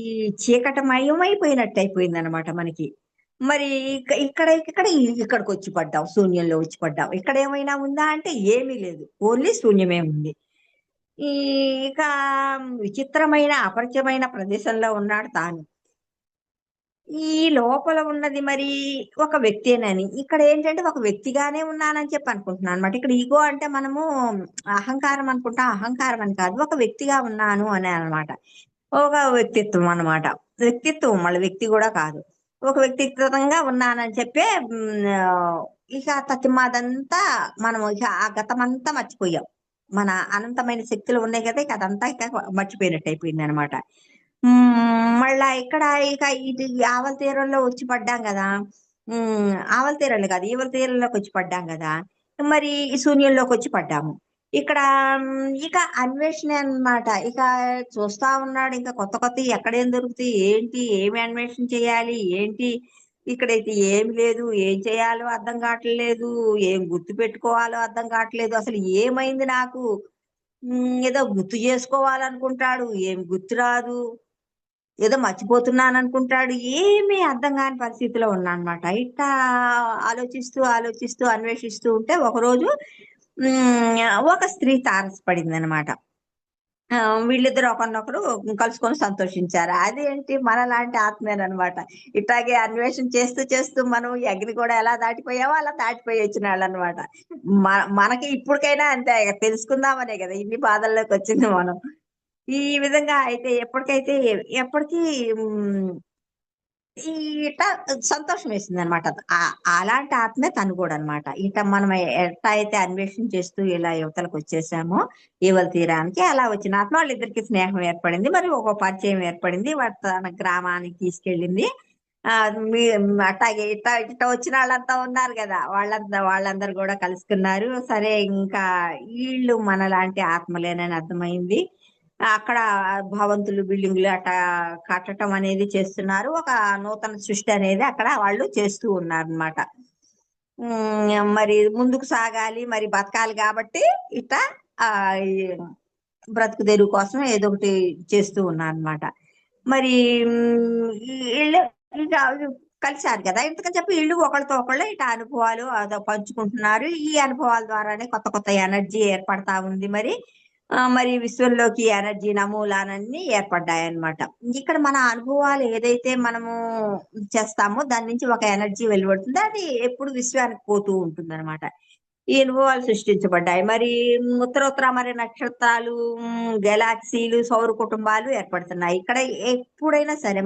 Speaker 2: చీకటమయమైపోయినట్టయిపోయిందనమాట మనకి. మరి ఇక్కడ ఇక్కడికొచ్చి పడ్డాం. శూన్యంలో వచ్చి పడ్డాం. ఇక్కడేమైనా ఉందా అంటే ఏమీ లేదు. ఓన్లీ శూన్యమే ఉంది. ఈ ఇక విచిత్రమైన, అపరిచయమైన ప్రదేశంలో ఉన్నాడు తాను. ఈ లోపల ఉన్నది మరి ఒక వ్యక్తేనని. ఇక్కడేంటంటే ఒక వ్యక్తిగానే ఉన్నానని చెప్పి అనుకుంటున్నాననమాట. ఇక్కడ ఇగో అంటే మనము అహంకారం అనుకుంటాం. అహంకారం అని కాదు. ఒక వ్యక్తిగా ఉన్నాను అని అనమాట. ఒక వ్యక్తిత్వం అన్నమాట. వ్యక్తిత్వం మళ్ళీ వ్యక్తి గూడా కాదు. ఒక వ్యక్తిగతంగా ఉన్నానని చెప్పే ఇక తతిమాదంతా మనం ఇక ఆ గతమంతా మర్చిపోయాం. మన అనంతమైన శక్తులు ఉన్నాయి గదా! ఇక అదంతా ఇక మర్చిపోయినట్టు అయిపోయిందనమాట. మళ్ళా ఇక్కడ ఇక ఇది ఆవల తీరంలో వచ్చి పడ్డాం గదా! ఆవల తీరంలో కాదు. ఈవల తీరంలోకొచ్చి పడ్డాం గదా! మరి ఈ శూన్యంలోకొచ్చి పడ్డాము. ఇక్కడ ఇక అన్వేషణే అన్నమాట. ఇక చూస్తా ఉన్నాడు. ఇంకా కొత్త కొత్తయి ఎక్కడేం దొరుకుతాయి? ఏంటి? ఏమి అన్వేషణ చేయాలి? ఏంటి? ఇక్కడైతే ఏమి లేదు. ఏం చేయాలో అర్థం కావట్లేదు. ఏం గుర్తుపెట్టుకోవాలో అర్థం కావట్లేదు. అసలు ఏమైంది నాకు? ఏదో గుర్తు చేసుకోవాలనుకుంటాడు. ఏమి గుర్తురాదు. ఏదో మర్చిపోతున్నాననుకుంటాడు. ఏమీ అర్థం కాని పరిస్థితిలో ఉన్నానన్నమాట. ఇట్టా ఆలోచిస్తూ అన్వేషిస్తూ ఉంటే ఒకరోజు ఒక స్త్రీ తారసపడిందనమాట. వీళ్ళిద్దరూ ఒకరినొకరు కలుసుకొని సంతోషించారు. అదేంటి మనలాంటి ఆత్మేననమాట. ఇట్టాగే అన్వేషణ చేస్తూ మనం ఈ అగ్ని కూడా ఎలా దాటిపోయామో అలా దాటిపోయి వచ్చినాళ్ళనమాట. మనకి ఇప్పటికైనా అంతే తెలుసుకుందామనే కదా ఇన్ని బాధల్లోకొచ్చింది మనం. ఈ విధంగా అయితే ఎప్పటికీ హ్మ్. ఈ ఇట్ట సంతోషం వేసిందనమాట. అలాంటి ఆత్మే తను గూడనమాట. ఇక మనం ఎట్టా అయితే అన్వేషణ చేస్తూ ఇలా యువతలకొచ్చేసామో ఇవల తీరానికి అలా వచ్చిన ఆత్మ వాళ్ళిద్దరికీ స్నేహం ఏర్పడింది. మరి ఒక పరిచయం ఏర్పడింది. తన గ్రామానికి తీసుకెళ్ళింది. మీ అట్టాగే ఇట్ట వచ్చినాళ్ళంతా ఉన్నారు గదా! వాళ్ళందరూ గూడా కలుసుకున్నారు. సరే ఇంకా ఈళ్ళు మనలాంటి ఆత్మలేనని అర్థమైంది. అక్కడ భవంతులు, బిల్డింగులు అట్టా కట్టటం అనేది చేస్తున్నారు. ఒక నూతన సృష్టి అనేది అక్కడ వాళ్ళు చేస్తూ ఉన్నారనమాట. మరి ముందుకు సాగాలి, మరి బతకాలి గాబట్టి ఇట్ట ఈ బ్రతుకు తెరువు కోసం ఏదో ఒకటి చేస్తూ ఉన్నారనమాట. మరి ఈళ్ళు ఇక కలిసారు కదా! ఇంతకని చెప్పి ఈళ్ళు ఒకళ్ళతో ఒకళ్ళు ఇట అనుభవాలు అదో పంచుకుంటున్నారు. ఈ అనుభవాల ద్వారానే కొత్త కొత్త ఎనర్జీ ఏర్పడతా ఉంది మరి. మరి విశ్వంలోకి ఎనర్జీ నమూనాలన్నీ ఏర్పడ్డాయన్నమాట. ఇక్కడ మన అనుభవాలు ఏదైతే మనము చేస్తామో దాని నుంచి ఒక ఎనర్జీ వెలువడుతుంది. అది ఎప్పుడు విశ్వానికి పోతూ ఉంటుందన్నమాట. ఈ అనుభవాలు సృష్టించబడ్డాయి. మరి ఉత్తరోత్తర మరి నక్షత్రాలు, గెలాక్సీలు, సౌర కుటుంబాలు ఏర్పడుతున్నాయి. ఇక్కడ ఎప్పుడైనా సరే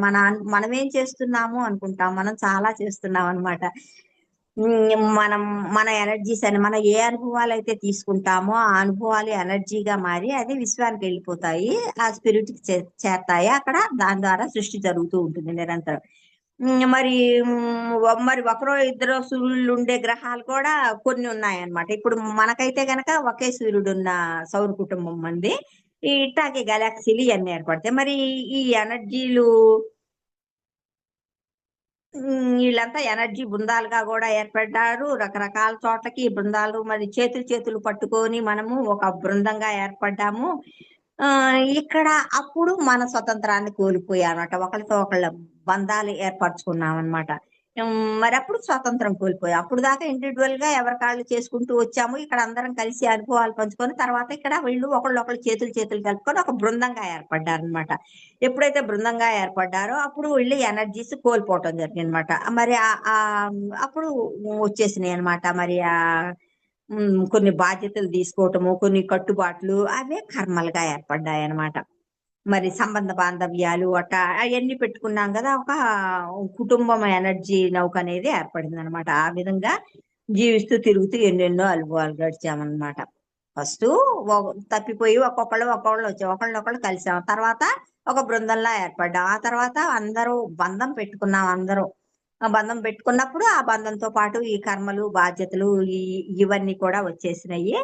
Speaker 2: మనమేం చేస్తున్నాము అనుకుంటాం. మనం చాలా చేస్తున్నామన్నమాట. మనం మన ఎనర్జీస్ అని మనం ఏ అనుభవాలైతే తీసుకుంటామో ఆ అనుభవాలు ఎనర్జీగా మారి అది విశ్వానికి వెళ్ళిపోతాయి. ఆ స్పిరిట్‌కి చేరతాయి. అక్కడ దాని ద్వారా సృష్టి జరుగుతూ ఉంటుంది నిరంతరం. మరి ఒకరో ఇద్దరో సూర్యులుండే గ్రహాలు కూడా కొన్ని ఉన్నాయన్నమాట. ఇప్పుడు మనకైతే గనక ఒకే సూర్యుడున్న సౌర కుటుంబం మనది. ఇట్టాగే గెలాక్సీలు ఇయన్నీ ఏర్పడతాయి. మరి ఈ ఎనర్జీలు వీళ్ళంతా ఎనర్జీ బృందాలుగా గూడా ఏర్పడ్డారు. రకరకాల చోట్లకి ఈ బృందాలు మరి చేతులు పట్టుకొని మనము ఒక బృందంగా ఏర్పడ్డాము. ఇక్కడ అప్పుడు మన స్వతంత్రాన్ని కోల్పోయామన్నమాట. ఒకళ్ళతో ఒకళ్ళ బంధాలు ఏర్పరచుకున్నామన్నమాట. మరప్పుడు స్వాతంత్రం కోల్పోయాం. అప్పుడు దాకా ఇండివిడ్యువల్‌గా ఎవరికాళ్ళు చేసుకుంటూ వచ్చాము. ఇక్కడ అందరం కలిసి అనుభవాలు పంచుకొని తర్వాత ఇక్కడ వీళ్ళు ఒకళ్ళొకళ్ళు చేతులు కలుపుకొని ఒక బృందంగా ఏర్పడ్డారన్నమాట. ఎప్పుడైతే బృందంగా ఏర్పడ్డారో అప్పుడు వీళ్ళు ఎనర్జీస్ కోల్పోవటం జరిగిందన్నమాట. మరి అప్పుడు వచ్చేసినాయన్నమాట. మరి కొన్ని బాధ్యతలు తీసుకోవటము, కొన్ని కట్టుబాట్లు అవే కర్మలుగా ఏర్పడ్డాయన్నమాట. మరి సంబంధ బాంధవ్యాలు అయన్నీ పెట్టుకున్నాం గదా! ఒక కుటుంబం ఎనర్జీ నౌకనేది ఏర్పడిందనమాట. ఆ విధంగా జీవిస్తూ, తిరుగుతూ ఎన్నెన్నో అనుభవాలు గడిచామనమాట. ఫస్టు ఒ తప్పిపోయి ఒక్కొక్కళ్ళు వచ్చాం. ఒకళ్ళనొకళ్ళు కలిసాం. తర్వాత ఒక బృందంలా ఏర్పడ్డాం. ఆ తర్వాత అందరూ బంధం పెట్టుకున్నాం అందరం. ఆ బంధం పెట్టుకున్నప్పుడు ఆ బంధంతో పాటు ఈ కర్మలు, బాధ్యతలు ఇవన్నీ కూడా వచ్చేసినయి.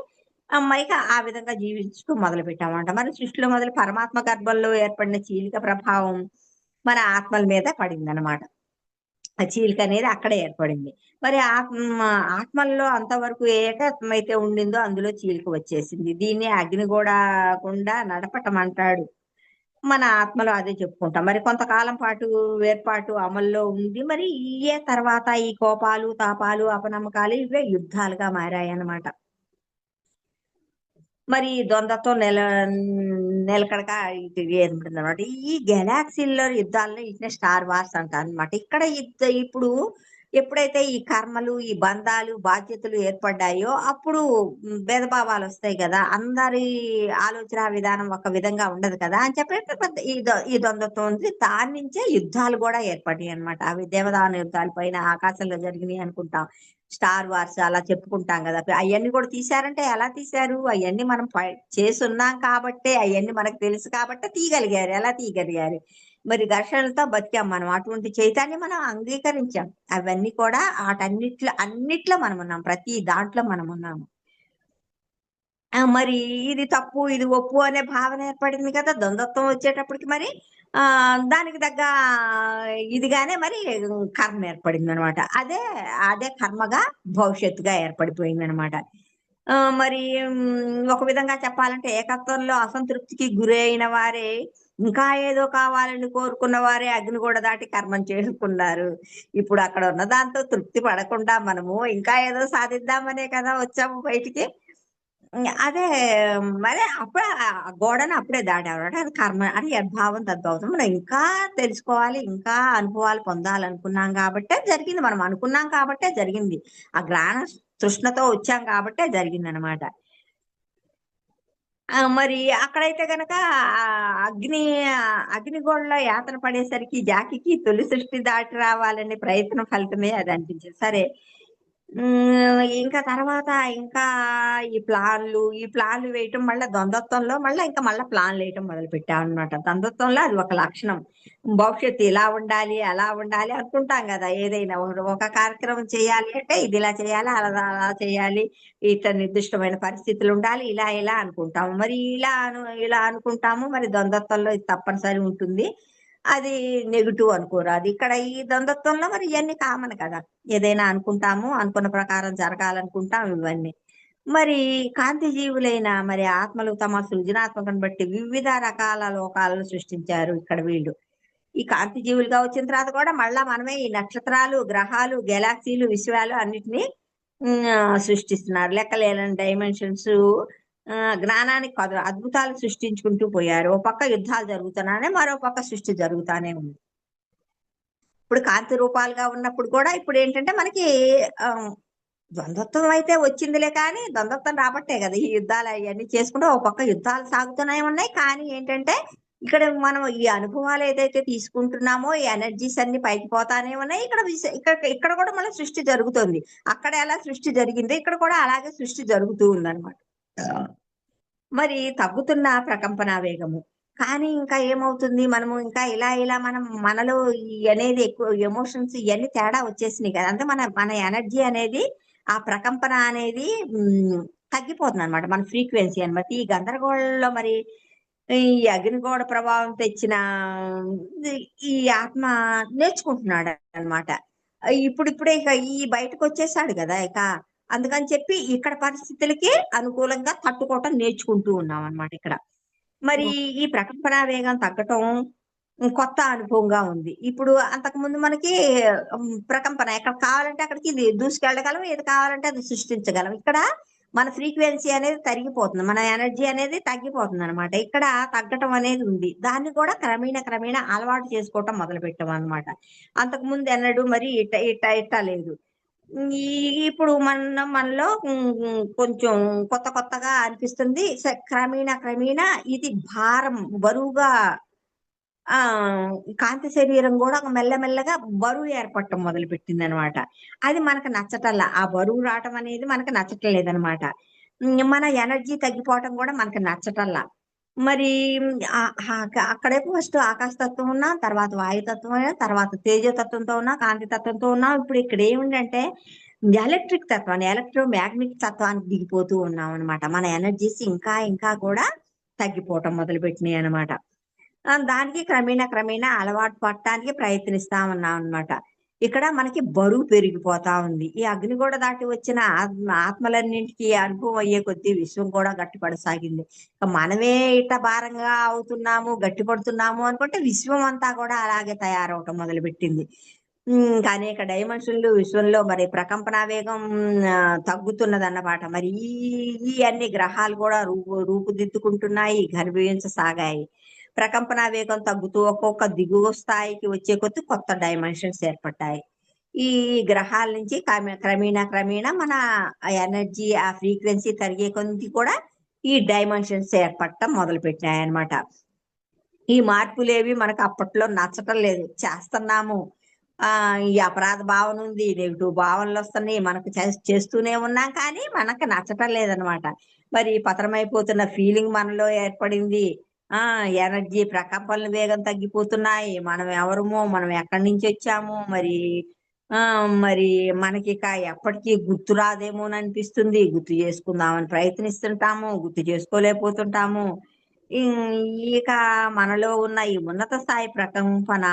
Speaker 2: ఇక ఆ విధంగా జీవించటం మొదలుపెట్టామన్నమాట. మరి సృష్టిలో మొదలు పరమాత్మ గర్భంలో ఏర్పడిన చీలిక ప్రభావం మన ఆత్మల మీద పడిందనమాట. ఆ చీలికనేది అక్కడే ఏర్పడింది. మరి ఆత్మల్లో అంతవరకు ఏకత్వమైతే ఉండిందో అందులో చీలిక వచ్చేసింది. దీన్ని అగ్నిగూడా కుండా నడపటం అంటాడు. మన ఆత్మలో అదే చెప్పుకుంటాం. మరి కొంతకాలం పాటు వేర్పాటు అమల్లో ఉంది. మరి ఇయ్యే తర్వాత ఈ కోపాలు, తాపాలు, అపనమ్మకాలు ఇవే యుద్ధాలుగా మారాయన్నమాట. మరి ద్వంద్వత్వం నిలకడగా ఇది ఏర్పడిందనమాట. ఈ గెలాక్సీల్లో యుద్ధాలను వీటిని స్టార్ వార్స్ అంటారనమాట. ఇక్కడ ఇప్పుడు ఎప్పుడైతే ఈ కర్మలు, ఈ బంధాలు, బాధ్యతలు ఏర్పడ్డాయో అప్పుడు భేదభావాలొస్తాయి గదా! అందరి ఆలోచన విధానం ఒక విధంగా ఉండదు కదా! అని చెప్పేసి పెద్ద ఈ ద్వంద్వత్వం ఉంది. దాని నుంచే యుద్ధాలు గూడా ఏర్పడ్డాయనమాట. అవి దేవదాన యుద్ధాలు పైన ఆకాశంలో జరిగినియి అనుకుంటాం. స్టార్ వార్స్ అలా చెప్పుకుంటాం గదా! అయన్నీ కూడా తీశారంటే ఎలా తీశారు? అయన్నీ మనం చేసున్నాం కాబట్టే, అయన్నీ మనకు తెలుసు కాబట్టే తీయగలిగారు. ఎలా తీయగలిగారు? మరి ఘర్షణలతో బతికాం మనం. అటువంటి చైతన్యం మనం అంగీకరించాం. అవన్నీ కూడా అన్నిట్లో మనమున్నాం. ప్రతి దాంట్లో మనమున్నాము. మరి ఇది తప్పు, ఇది ఒప్పు అనే భావన ఏర్పడింది కదా! ద్వంద్వత్వం వచ్చేటప్పటికి మరి దానికి తగ్గ ఇదిగానే మరి కర్మ ఏర్పడిందనమాట. అదే కర్మగా భవిష్యత్తుగా ఏర్పడిపోయిందనమాట. మరి ఒక విధంగా చెప్పాలంటే ఏకత్వంలో అసంతృప్తికి గురైన వారే ఇంకా ఏదో కావాలని కోరుకున్న వారే అగ్నిగూడ దాటి కర్మను చేసుకున్నారు. ఇప్పుడు అక్కడ ఉన్న దాంతో తృప్తి పడకుండా మనము ఇంకా ఏదో సాధిద్దామనే కదా వచ్చాము బయటికి. అదే మరి అప్పుడే ఆ గోడని అప్పుడే దాటామన్నమాట. అది కర్మ అని యద్భావం తద్భావం. మనం ఇంకా తెలుసుకోవాలి, ఇంకా అనుభవాలు పొందాలనుకున్నాం కాబట్టే జరిగింది. మనం అనుకున్నాం కాబట్టే జరిగింది. ఆ జ్ఞాన తృష్ణతో వచ్చాం కాబట్టే జరిగిందనమాట. మరి అక్కడైతే గనక అగ్నిగోళలో యాతన పడేసరికి జాకికి తొలి సృష్టి దాటి రావాలనే ప్రయత్నం ఫలితమే అది అనిపించింది. సరే. ఇంకా తర్వాత ఇంకా ఈ ప్లాన్లు వేయటం మళ్ళా ద్వంద్వత్వంలో మళ్ళా ప్లాన్‌లేయటం మొదలుపెట్టామనమాట. ద్వంద్వత్వంలో అది ఒక లక్షణం. భవిష్యత్తు ఇలా ఉండాలి, అలా ఉండాలి అనుకుంటాం గదా! ఏదైనా ఒక కార్యక్రమం చేయాలి అంటే ఇది ఇలా చేయాలి, అలా చేయాలి. ఇట్లా నిర్దిష్టమైన పరిస్థితులుండాలి. ఇలా అనుకుంటాము. మరి ఇలా అనుకుంటాము. మరి ద్వంద్వత్వంలో ఇది తప్పనిసరి ఉంటుంది. అది నెగెటివ్ అనుకోరాదు. ఇక్కడ ఈ ద్వంద్వత్వంలో మరి ఇయన్నీ కామన్ కదా! ఏదైనా అనుకుంటాము. అనుకున్న ప్రకారం జరగాలనుకుంటాం ఇవన్నీ. మరి కాంతి జీవులైన మరి ఆత్మలు తమ సృజనాత్మకతను బట్టి వివిధ రకాల లోకాలను సృష్టించారు ఇక్కడ వీళ్ళు. ఈ కాంతి జీవులుగా వచ్చిన తర్వాత కూడా మళ్ళా మనమే ఈ నక్షత్రాలు, గ్రహాలు, గెలాక్సీలు, విశ్వాలు అన్నిటిని సృష్టిస్తున్నారు. లెక్కలేనన్ని డైమెన్షన్స్ జ్ఞానానికి కాదు అద్భుతాలు సృష్టించుకుంటూ పోయారు. ఓ పక్క యుద్ధాలు జరుగుతున్నానే, మరో పక్క సృష్టి జరుగుతానే ఉంది. ఇప్పుడు కాంతి రూపాలుగా ఉన్నప్పుడు కూడా ఇప్పుడు ఏంటంటే మనకి ద్వంద్వత్వం అయితే వచ్చిందిలే, కానీ ద్వంద్వత్వం రాబట్టే కదా ఈ యుద్ధాలు అవన్నీ చేసుకుంటే ఒక పక్క యుద్ధాలు సాగుతున్నాయి ఉన్నాయి. కానీ ఏంటంటే ఇక్కడ మనం ఈ అనుభవాలు ఏదైతే తీసుకుంటున్నామో ఈ ఎనర్జీస్ అన్ని పైకి పోతానే ఉన్నాయి. ఇక్కడ ఇక్కడ కూడా మళ్ళీ సృష్టి జరుగుతుంది. అక్కడ ఎలా సృష్టి జరిగిందో ఇక్కడ కూడా అలాగే సృష్టి జరుగుతూ ఉందన్నమాట. మరి తగ్గుతున్న ప్రకంపన వేగము, కానీ ఇంకా ఏమవుతుంది, మనము ఇంకా ఇలా ఇలా మనం మనలో ఈ అనేది ఎక్కువ ఎమోషన్స్ ఇవన్నీ తేడా వచ్చేసినాయి కదా, అంటే మన మన ఎనర్జీ అనేది ఆ ప్రకంపన అనేది తగ్గిపోతుంది అనమాట, మన ఫ్రీక్వెన్సీ అనమాట. ఈ గందరగోళంలో మరి ఈ అగ్నిగోడ ప్రభావం తెచ్చిన ఈ ఆత్మ నేర్చుకుంటున్నాడు అనమాట. ఇప్పుడిప్పుడే ఇక ఈ బయటకు వచ్చేసాడు కదా, ఇక అందుకని చెప్పి ఇక్కడ పరిస్థితులకి అనుకూలంగా తట్టుకోవటం నేర్చుకుంటూ ఉన్నాం అన్నమాట ఇక్కడ. మరి ఈ ప్రకంపన వేగం తగ్గటం కొత్త అనుభవంగా ఉంది. ఇప్పుడు అంతకు ముందు మనకి ప్రకంపన ఎక్కడ కావాలంటే అక్కడికి ఇది దూసుకెళ్ళగలం, ఏది కావాలంటే అది సృష్టించగలం. ఇక్కడ మన ఫ్రీక్వెన్సీ అనేది తరిగిపోతుంది, మన ఎనర్జీ అనేది తగ్గిపోతుంది అనమాట. ఇక్కడ తగ్గటం అనేది ఉంది. దాన్ని కూడా క్రమేణా అలవాటు చేసుకోవటం మొదలు పెట్టాం అనమాట. అంతకు ముందు ఎన్నడూ మరి ఇట్ట లేదు. ఇప్పుడు మనలో కొంచెం కొత్తగా అనిపిస్తుంది. క్రమేణా ఇది భారం బరువుగా కాంతి శరీరం కూడా మెల్లమెల్లగా బరువు ఏర్పడటం మొదలు పెట్టింది అనమాట. అది మనకు నచ్చటల్లా, ఆ బరువు రావటం అనేది మనకు నచ్చటం లేదనమాట. మన ఎనర్జీ తగ్గిపోవటం కూడా మనకు నచ్చటల్లా. మరి అక్కడే ఫస్ట్ ఆకాశతత్వం ఉన్నా, తర్వాత వాయుతత్వం ఉన్నా, తర్వాత తేజతత్వంతో ఉన్నా, కాంతి తత్వంతో ఉన్నా. ఇప్పుడు ఇక్కడ ఏమిటంటే ఎలక్ట్రిక్ తత్వాన్ని, ఎలక్ట్రో మ్యాగ్నెటిక్ తత్వానికి దిగిపోతూ ఉన్నాం అనమాట. మన ఎనర్జీస్ ఇంకా కూడా తగ్గిపోవటం మొదలు పెట్టినాయి అనమాట. దానికి క్రమేణా అలవాటు పడటానికి ప్రయత్నిస్తా ఉన్నాం అనమాట. ఇక్కడ మనకి బరువు పెరిగిపోతా ఉంది. ఈ అగ్నిగోడ దాటి వచ్చిన ఆత్మలన్నింటికి అనుభవం అయ్యే కొద్దీ విశ్వం కూడా గట్టిపడసాగింది. మనమే ఇట్ట భారంగా అవుతున్నాము, గట్టిపడుతున్నాము అనుకుంటే విశ్వం అంతా కూడా అలాగే తయారవటం మొదలుపెట్టింది. ఇంకా అనేక డైమెన్షన్లు విశ్వంలో మరి ప్రకంపన వేగం తగ్గుతున్నదన్నమాట. మరి ఈ అన్ని గ్రహాలు కూడా రూపుదిద్దుకుంటున్నాయి, ఘనీభవించసాగాయి. ప్రకంపన వేగం తగ్గుతూ ఒక్కొక్క దిగువ స్థాయికి వచ్చే కొద్ది కొత్త డైమెన్షన్స్ ఏర్పడ్డాయి. ఈ గ్రహాల నుంచి క్రమేణా మన ఎనర్జీ ఆ ఫ్రీక్వెన్సీ తరిగే కొద్ది కూడా ఈ డైమెన్షన్స్ ఏర్పడటం మొదలు పెట్టాయి అన్నమాట. ఈ మార్పులేవి మనకు అప్పట్లో నచ్చటం లేదు, చేస్తున్నాము. ఈ అపరాధ భావన ఉంది, నెగిటివ్ భావనలు వస్తున్నాయి, మనకు చేస్తూనే ఉన్నాం, కానీ మనకు నచ్చటం లేదనమాట. మరి పతనమైపోతున్న ఫీలింగ్ మనలో ఏర్పడింది. ఎనర్జీ ప్రకంపనల వేగం తగ్గిపోతున్నాయి. మనం ఎవరమో, మనం ఎక్కడి నుంచి వచ్చాము, మరి మనకి ఇక ఎప్పటికీ గుర్తు రాదేమో అనిపిస్తుంది. గుర్తు చేసుకుందామని ప్రయత్నిస్తుంటాము, గుర్తు చేసుకోలేకపోతుంటాము. ఇక మనలో ఉన్న ఈ ఉన్నత స్థాయి ప్రకంపన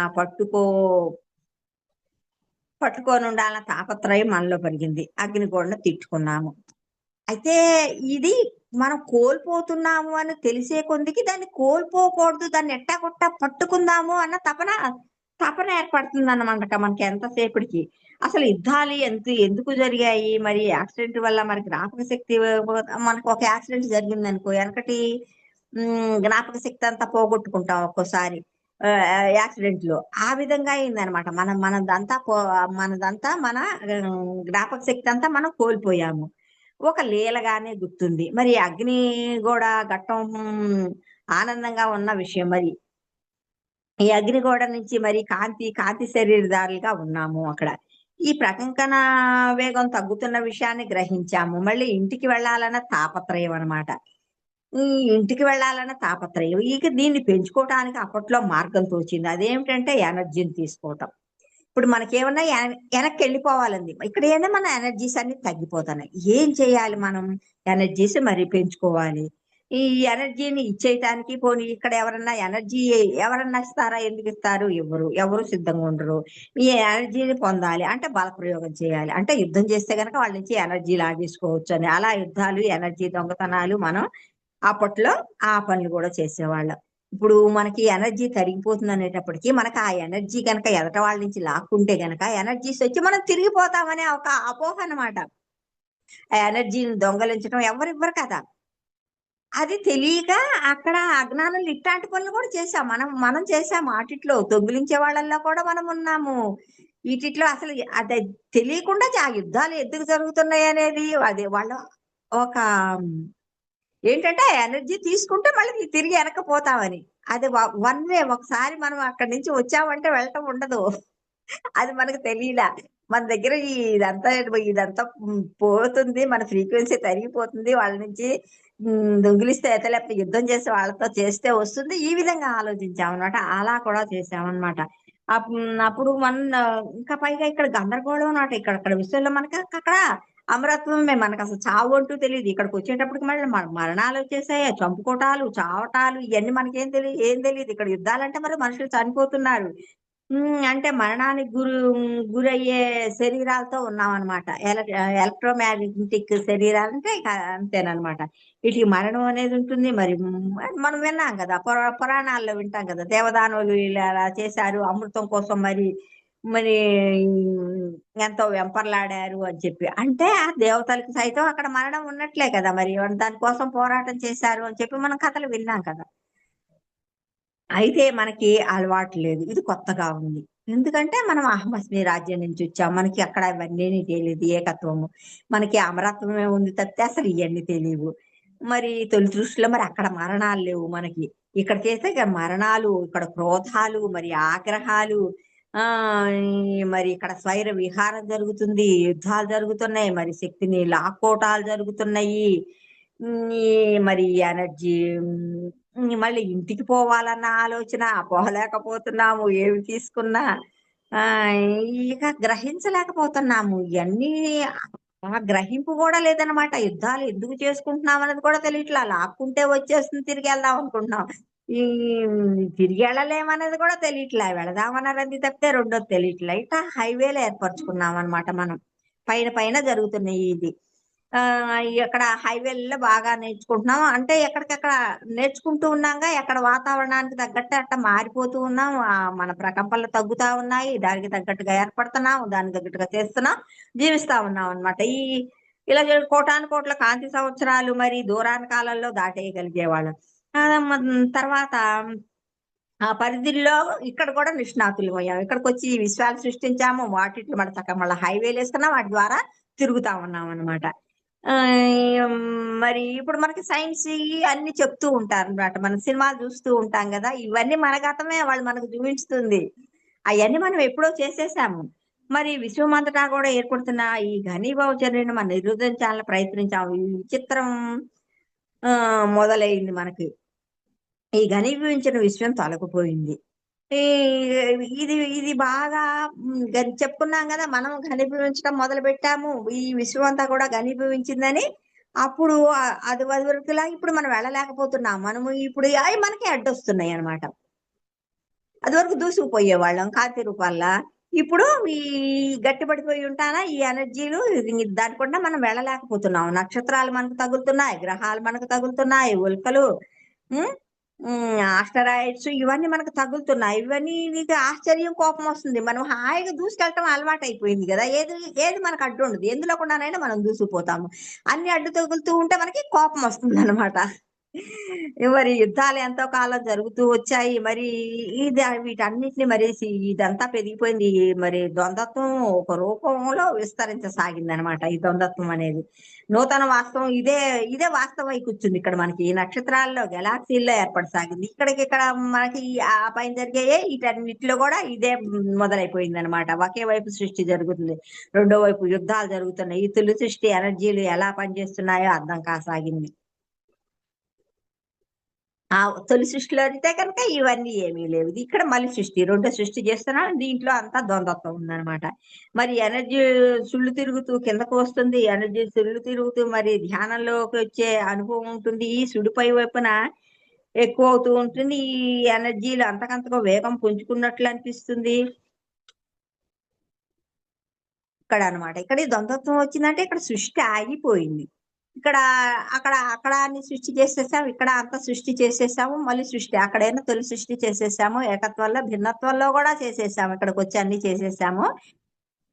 Speaker 2: పట్టుకొని ఉండాలన్న తాపత్రయం మనలో పెరిగింది. అగ్నిగోడను తిట్టుకున్నాము. అయితే ఇది మనం కోల్పోతున్నాము అని తెలిసే కొందికి దాన్ని కోల్పోకూడదు, దాన్ని ఎట్టాకొట్టా పట్టుకుందాము అన్న తపన ఏర్పడుతుంది అన్నమాట మనకి ఎంతసేపటికి. అసలు యుద్ధాలు ఎందుకు జరిగాయి, మరి యాక్సిడెంట్ వల్ల మరి జ్ఞాపక శక్తి, మనకు ఒక యాక్సిడెంట్ జరిగింది అనుకో, వెనకటి జ్ఞాపక శక్తి అంతా పోగొట్టుకుంటాం ఒక్కోసారి యాక్సిడెంట్ లో. ఆ విధంగా అయిందనమాట. మనదంతా మన జ్ఞాపక శక్తి అంతా మనం కోల్పోయాము. ఒక లీలగానే గుర్తుంది. మరి అగ్ని కూడా ఘట్టం ఆనందంగా ఉన్న విషయం. మరి ఈ అగ్నిగోడ నుంచి మరి కాంతి శరీరదారులుగా ఉన్నాము అక్కడ. ఈ ప్రకంపన వేగం తగ్గుతున్న విషయాన్ని గ్రహించాము. మళ్ళీ ఇంటికి వెళ్ళాలన్న తాపత్రయం అనమాట. ఈ ఇంటికి వెళ్ళాలన్న తాపత్రయం. ఇక దీన్ని పెంచుకోవటానికి అప్పట్లో మార్గం తోచింది. అదేమిటంటే ఎనర్జీని తీసుకోవటం. ఇప్పుడు మనకేమన్నా వెనక్కి వెళ్ళిపోవాలండి, ఇక్కడ ఏంటంటే మన ఎనర్జీస్ అన్ని తగ్గిపోతున్నాయి. ఏం చేయాలి మనం? ఎనర్జీస్ మరి పెంచుకోవాలి. ఈ ఎనర్జీని ఇచ్చేయటానికి పోనీ ఇక్కడ ఎవరన్నా ఇస్తారా? ఎందుకు ఇస్తారు? ఎవరు సిద్ధంగా ఉండరు. ఈ ఎనర్జీని పొందాలి అంటే బల ప్రయోగం చేయాలి, అంటే యుద్ధం చేస్తే గనక వాళ్ళ నుంచి ఎనర్జీ లాగేసుకోవచ్చు అని. అలా యుద్ధాలు, ఎనర్జీ దొంగతనాలు మనం అప్పట్లో ఆ పనులు కూడా చేసేవాళ్ళం. ఇప్పుడు మనకి ఎనర్జీ తరిగిపోతుంది అనేటప్పటికీ మనకు ఆ ఎనర్జీ కనుక ఎదట వాళ్ళ నుంచి లాక్కుంటే గనక ఎనర్జీస్ వచ్చి మనం తిరిగిపోతామనే ఒక అపోహ అనమాట. ఆ ఎనర్జీని దొంగలించడం ఎవరివ్వరు కదా. అది తెలియక అక్కడ అజ్ఞానులు ఇట్లాంటి పనులు కూడా చేశాం. మనం మనం చేశాము. ఆటిట్లో దొంగిలించే వాళ్ళల్లో కూడా మనం ఉన్నాము. ఈటిట్లో అసలు అది తెలియకుండా ఆ యుద్ధాలు ఎందుకు జరుగుతున్నాయి అనేది అది వాళ్ళు ఒక ఏంటంటే ఆ ఎనర్జీ తీసుకుంటే మళ్ళీ తిరిగి వెనక్కిపోతామని. అది వన్ వే. ఒకసారి మనం అక్కడి నుంచి వచ్చామంటే వెళ్ళటం ఉండదు. అది మనకు తెలీలా. మన దగ్గర ఇదంతా పోతుంది. మన ఫ్రీక్వెన్సీ తరిగిపోతుంది. వాళ్ళ నుంచి దొంగిలిస్తే లేకపోతే యుద్ధం చేసి వాళ్ళతో చేస్తే వస్తుంది. ఈ విధంగా ఆలోచించామనమాట. అలా కూడా చేశామనమాట. అప్పుడు ఇంకా పైగా ఇక్కడ గందరగోళం అన్నమాట. అక్కడ విషయంలో మనకి అక్కడ అమరత్వమే. మనకసలు చావు అంటూ తెలీదు. ఇక్కడికొచ్చేటప్పటికి మళ్ళీ మరణాలొచ్చేసాయి. చంపుకోటాలు, చావటాలు ఇయన్నీ మనకేం ఏం తెలీదు. ఇక్కడ యుద్ధాలంటే మరి మనుషులు చనిపోతున్నారు. అంటే మరణానికి గురయ్యే శరీరాలతో ఉన్నామనమాట. ఎలక్ట్రోమాగ్నెటిక్ శరీరాలంటే ఇక అంతేననమాట. వీటికి మరణం అనేది ఉంటుంది. మరి మనం విన్నాం గదా! పురాణాల్లో వింటాం గదా! దేవదానవులు ఇలా చేశారు. అమృతం కోసం మరి మరి ఎంతో వెంపర్లాడారు అని చెప్పి. అంటే ఆ దేవతలకి సైతం అక్కడ మరణం ఉన్నట్లే కదా! మరి దాని కోసం పోరాటం చేశారు అని చెప్పి మనం కథలు విన్నాం కదా! అయితే మనకి అలవాటు లేదు. ఇది కొత్తగా ఉంది. ఎందుకంటే మనం అహమస్మి రాజ్యం నుంచి వచ్చాం. మనకి అక్కడ ఇవన్నీ తెలీదు. ఏకత్వము. మనకి అమరత్వమే ఉంది తప్పితే అసలు ఇయన్నీ తెలీవు. మరి తొలి దృష్టిలో మరి అక్కడ మరణాలు లేవు మనకి. ఇక్కడ చేస్తే ఇక మరణాలు, ఇక్కడ క్రోధాలు, మరి ఆగ్రహాలు, మరి ఇక్కడ స్వైర విహారం జరుగుతుంది. యుద్ధాలు జరుగుతున్నాయి. మరి శక్తిని లాక్కోటాలు జరుగుతున్నాయి. ఈ మరి ఎనర్జీ మళ్ళీ ఇంటికి పోవాలన్న ఆలోచన పోలేకపోతున్నాము. ఏవి తీసుకున్నా ఇక గ్రహించలేకపోతున్నాము. ఇయన్నీ ఆ గ్రహింపు గూడా లేదనమాట. యుద్ధాలు ఎందుకు చేసుకుంటున్నాం అన్నది కూడా తెలియట్లా. లాక్కుంటే వచ్చేస్తుంది తిరిగెళ్దాం అనుకుంటున్నాం. ఈ తిరిగెళ్ళలేమన్నది కూడా తెలియట్లా. వెళదామన్నది తప్పితే రెండోది తెలియట్లా. ఇట్లా హైవేలు ఏర్పరచుకున్నామనమాట మనం. పైన పైన జరుగుతున్నాయి ఇది. ఇక్కడ హైవేలలో బాగా నేర్చుకుంటున్నాం. అంటే ఎక్కడికక్కడ నేర్చుకుంటూ ఉన్నాంగా. ఎక్కడ వాతావరణానికి తగ్గట్టు అట్ట మారిపోతూ ఉన్నాం. మన ప్రకంపనలు తగ్గుతా ఉన్నాయి. దానికి తగ్గట్టుగా ఏర్పడుతున్నాం. దానికి తగ్గట్టుగా చేస్తున్నాం. జీవిస్తా ఉన్నాం అన్నమాట. ఇలా కోటాను కోట్ల కాంతి సంవత్సరాలు మరి దూరాన కాలంలో దాటేయగలిగేవాళ్ళం. తర్వాత ఆ పరిధుల్లో ఇక్కడ కూడా నిష్ణాతులమయ్యాం. ఇక్కడికొచ్చి ఈ విశ్వాలు సృష్టించాము. వాటిట్లో మన చక్కగా మళ్ళా హైవేలేసుకున్నాం. వాటి ద్వారా తిరుగుతా ఉన్నామనమాట. మరి ఇప్పుడు మనకి సైన్స్ అన్ని చెప్తూ ఉంటారనమాట. మనం సినిమాలు చూస్తూ ఉంటాం గదా! ఇవన్నీ మన గతమే వాళ్ళు మనకు చూపించుతుంది. అయన్నీ మనం ఎప్పుడో చేసేసాము. మరి విశ్వమంతటా గూడా ఏర్పడుతున్న ఈ ఘనీభావ చర్యను మనం నిరోధించాలని ప్రయత్నించాము. ఈ విచిత్రం మొదలైంది మనకి. ఈ ఘనీభవించిన విశ్వం తొలగిపోయింది. ఈ ఇది ఇది బాగా చెప్పుకున్నాం గదా! మనం ఘనీభవించడం మొదలుపెట్టాము. ఈ విశ్వం అంతా కూడా ఘనీభవించిందని. అప్పుడు అది వరకులా ఇప్పుడు మనం వెళ్ళలేకపోతున్నాం. మనము ఇప్పుడు అయి మనకే అడ్డొస్తున్నాయన్నమాట. అదివరకు దూసుకుపోయేవాళ్ళం కాంతి రూపాల్లా. ఇప్పుడు ఈ గట్టిపడిపోయి ఉంటానా ఈ ఎనర్జీలు దానికుండా మనం వెళ్ళలేకపోతున్నాం. నక్షత్రాలు మనకు తగులుతున్నాయి. గ్రహాలు మనకు తగులుతున్నాయి. ఉల్కలు హ్మ్. ఆస్టరాయిడ్స్ ఇవన్నీ మనకు తగులుతున్నాయి. ఇవన్నీ నీకు ఆశ్చర్యం, కోపమొస్తుంది. మనం హాయిగా దూసుకెళ్ళటం అలవాటయిపోయింది గదా! ఏది ఏది మనకు అడ్డుండదు. ఎందులో గుండానైనా మనం దూసుకుపోతాము. అన్ని అడ్డు తగులుతూ ఉంటే మనకి కోపమొస్తుందనమాట. మరి యుద్ధాలు ఎంతో కాలం జరుగుతూ వచ్చాయి. మరి వీటన్నిటిని మరి ఇదంతా పెరిగిపోయింది. మరి ద్వంద్వత్వం ఒక రూపంలో విస్తరించసాగిందనమాట. ఈ ద్వంద్వత్వం అనేది. నూతన వాస్తవం ఇదే వాస్తవం అయి కూర్చుంది ఇక్కడ మనకి. ఈ నక్షత్రాల్లో, గెలాక్సీల్లో ఏర్పడసాగింది. ఇక్కడ మనకి ఆ పైన జరిగాయే వీటన్నిటిలో కూడా ఇదే మొదలైపోయిందనమాట. ఒకే వైపు సృష్టి జరుగుతుంది. రెండో వైపు యుద్ధాలు జరుగుతున్నాయి. ఈ తొలి సృష్టి ఎనర్జీలు ఎలా పనిచేస్తున్నాయో అర్థం కాసాగింది. ఆ తొలి సృష్టిలో అయితే కనుక ఇవన్నీ ఏమీ లేవు. ఇక్కడ మళ్ళీ రెండో సృష్టి చేస్తున్నాం. దీంట్లో అంతా ద్వంద్వత్వం ఉందనమాట. మరి ఎనర్జీ సుళ్ళు తిరుగుతూ కిందకు వస్తుంది. ఎనర్జీ సుళ్ళు తిరుగుతూ మరి ధ్యానంలోకి వచ్చే అనుభవం ఉంటుంది. ఈ సుడిపై వైపున ఎక్కువవుతూ ఉంటుంది. ఈ ఎనర్జీలు అంతకంతకు వేగం పుంజుకున్నట్లు అనిపిస్తుంది. ఇక్కడ అన్నమాట. ఇక్కడ ఈ ద్వంద్వత్వం వచ్చిందంటే ఇక్కడ సృష్టి ఆగిపోయింది. ఇక్కడ అక్కడ అన్ని సృష్టి చేసేసాం. ఇక్కడ అంతా సృష్టి చేసేసాము. మళ్ళీ అక్కడేమో తొలి సృష్టి చేసేసాము. ఏకత్వంలో, భిన్నత్వంలో గూడా చేసేసాము. ఇక్కడికొచ్చి అన్ని చేసేసాము.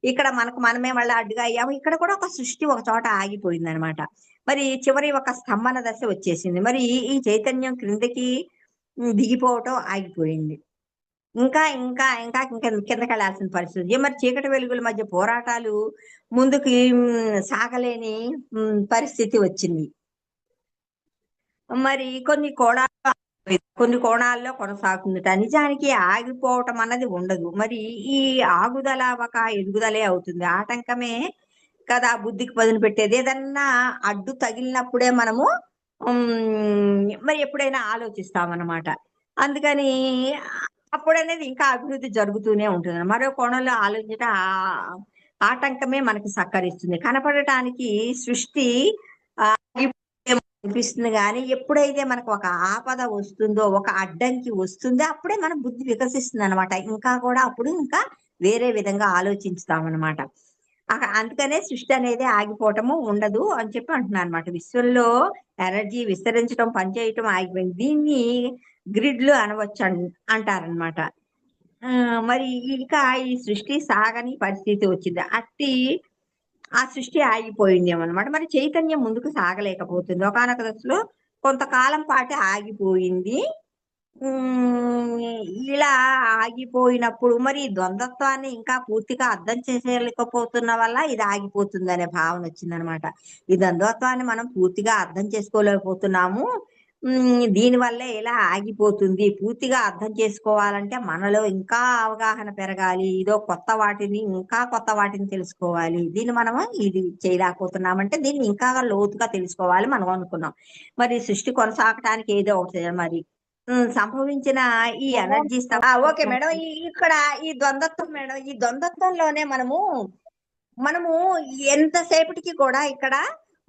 Speaker 2: ఇక్కడ మనకు మనమే మళ్ళీ అడ్డుగా అయ్యాము. ఇక్కడ కూడా ఒక సృష్టి ఒక చోట ఆగిపోయిందనమాట. మరి చివరి ఒక స్తంభన దశ వచ్చేసింది. మరి ఈ చైతన్యం క్రిందకి దిగిపోవటం ఆగిపోయింది. ఇంకా కిందకెళ్ళాల్సిన పరిస్థితి. మరి చీకటి వెలుగుల మధ్య పోరాటాలు ముందుకి సాగలేని పరిస్థితి వచ్చింది. మరి కొన్ని కోణాల్లో కొనసాగుతుందట. నిజానికి ఆగిపోవటం అన్నది ఉండదు. మరి ఈ ఆగుదల ఒక ఎదుగుదలే అవుతుంది. ఆటంకమే కదా బుద్ధికి పదును పెట్టేది. ఏదన్నా అడ్డు తగిలినప్పుడే మనము మరి ఎప్పుడైనా ఆలోచిస్తామన్నమాట. అందుకని అప్పుడనేది ఇంకా అభివృద్ధి జరుగుతూనే ఉంటుంది. మరో కోణంలో ఆలోచించట ఆటంకమే మనకి సహకరిస్తుంది. కనపడటానికి సృష్టి అనిపిస్తుంది గానీ, ఎప్పుడైతే మనకు ఒక ఆపద వస్తుందో, ఒక అడ్డంకి వస్తుందో అప్పుడే మన బుద్ధి వికసిస్తుందనమాట. ఇంకా వేరే విధంగా ఆలోచించుతామనమాట. అందుకనే సృష్టి అనేది ఆగిపోవటము ఉండదు అని చెప్పి అంటున్నానమాట. విశ్వంలో ఎనర్జీ విస్తరించడం, పనిచేయటం ఆగిపోయింది. దీన్ని గ్రిడ్‌లు అనవచ్చు అంటారనమాట. మరి ఇక ఈ సృష్టి సాగని పరిస్థితి వచ్చింది. ఆ సృష్టి ఆగిపోయిందేమోనమాట. మరి చైతన్యం ముందుకు సాగలేకపోతుంది. ఒకానొక దశలో కొంతకాలం పాటు ఆగిపోయింది. ఇలా ఆగిపోయినప్పుడు మరి ద్వంద్వత్వాన్ని ఇంకా పూర్తిగా అర్థం చేసేయలేకపోతున్న వల్ల ఇది ఆగిపోతుందనే భావన వచ్చిందనమాట. ఈ ద్వంద్వత్వాన్ని మనం పూర్తిగా అర్థం చేసుకోలేకపోతున్నాము. దీనివల్లే ఇలా ఆగిపోతుంది. పూర్తిగా అర్థం చేసుకోవాలంటే మనలో ఇంకా అవగాహన పెరగాలి. ఇంకా కొత్త వాటిని తెలుసుకోవాలి. దీన్ని మనము ఇది చేయలేకపోతున్నామంటే దీన్ని ఇంకా లోతుగా తెలుసుకోవాలి మనం అనుకున్నాం. మరి సృష్టి కొనసాగటానికి ఏదో ఒకటి మరి సంభవించిన ఈ ఎనర్జీ ఓకే మేడం. ఇక్కడ ఈ ద్వంద్వత్వం మేడం, ఈ ద్వంద్వత్వంలోనే మనము ఎంతసేపటికి కూడా ఇక్కడ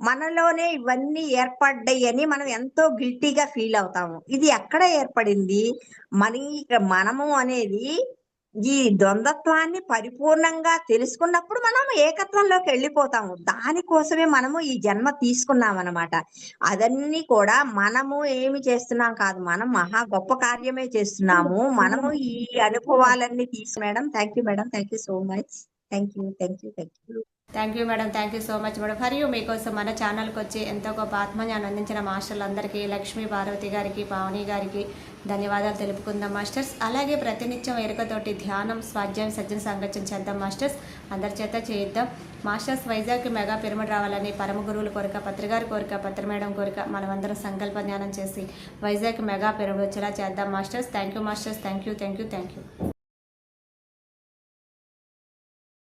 Speaker 2: మనలోనే ఇవన్నీ ఏర్పడ్డాయని మనం ఎంతో గిల్టీగా ఫీల్ అవుతాము. ఇది ఎక్కడ ఏర్పడింది? మనము అనేది ఈ ద్వంద్వత్వాన్ని పరిపూర్ణంగా తెలుసుకున్నప్పుడు మనం ఏకత్వంలోకి వెళ్ళిపోతాము. దానికోసమే మనము ఈ జన్మ తీసుకున్నామన్నమాట. అదన్నీ కూడా మనము ఏమి చేస్తున్నాం కాదు. మనం మహా గొప్ప కార్యమే చేస్తున్నాము. మనము ఈ అనుభవాలన్నీ madam. Thank you madam. Thank you so much. Thank you.
Speaker 1: Thank you madam. Thank you so much madam. మరియు మీకోసం మన ఛానల్కి వచ్చి ఎంతో గొప్ప ఆత్మజ్ఞానం అందించిన మాస్టర్లందరికీ, లక్ష్మీ పార్వతి గారికి, పావని గారికి ధన్యవాదాలు తెలుపుకుందాం మాస్టర్స్. అలాగే ప్రతినిత్యం ఎరుకతోటి ధ్యానం, స్వాధ్యాయం, సజ్జన సంగత్యం చేద్దాం మాస్టర్స్. అందరి చేత చేయిద్దాం మాస్టర్స్. వైజాగ్కి మెగా పిరమిడ్ రావాలని పరమ గురువుల కోరిక, పత్రిగారి కోరిక, పత్రి మేడం కోరిక. మనమందరం సంకల్ప జ్ఞానం చేసి వైజాగ్ మెగా పిరమిడ్ వచ్చేలా చేద్దాం masters. Thank you masters. Thank you.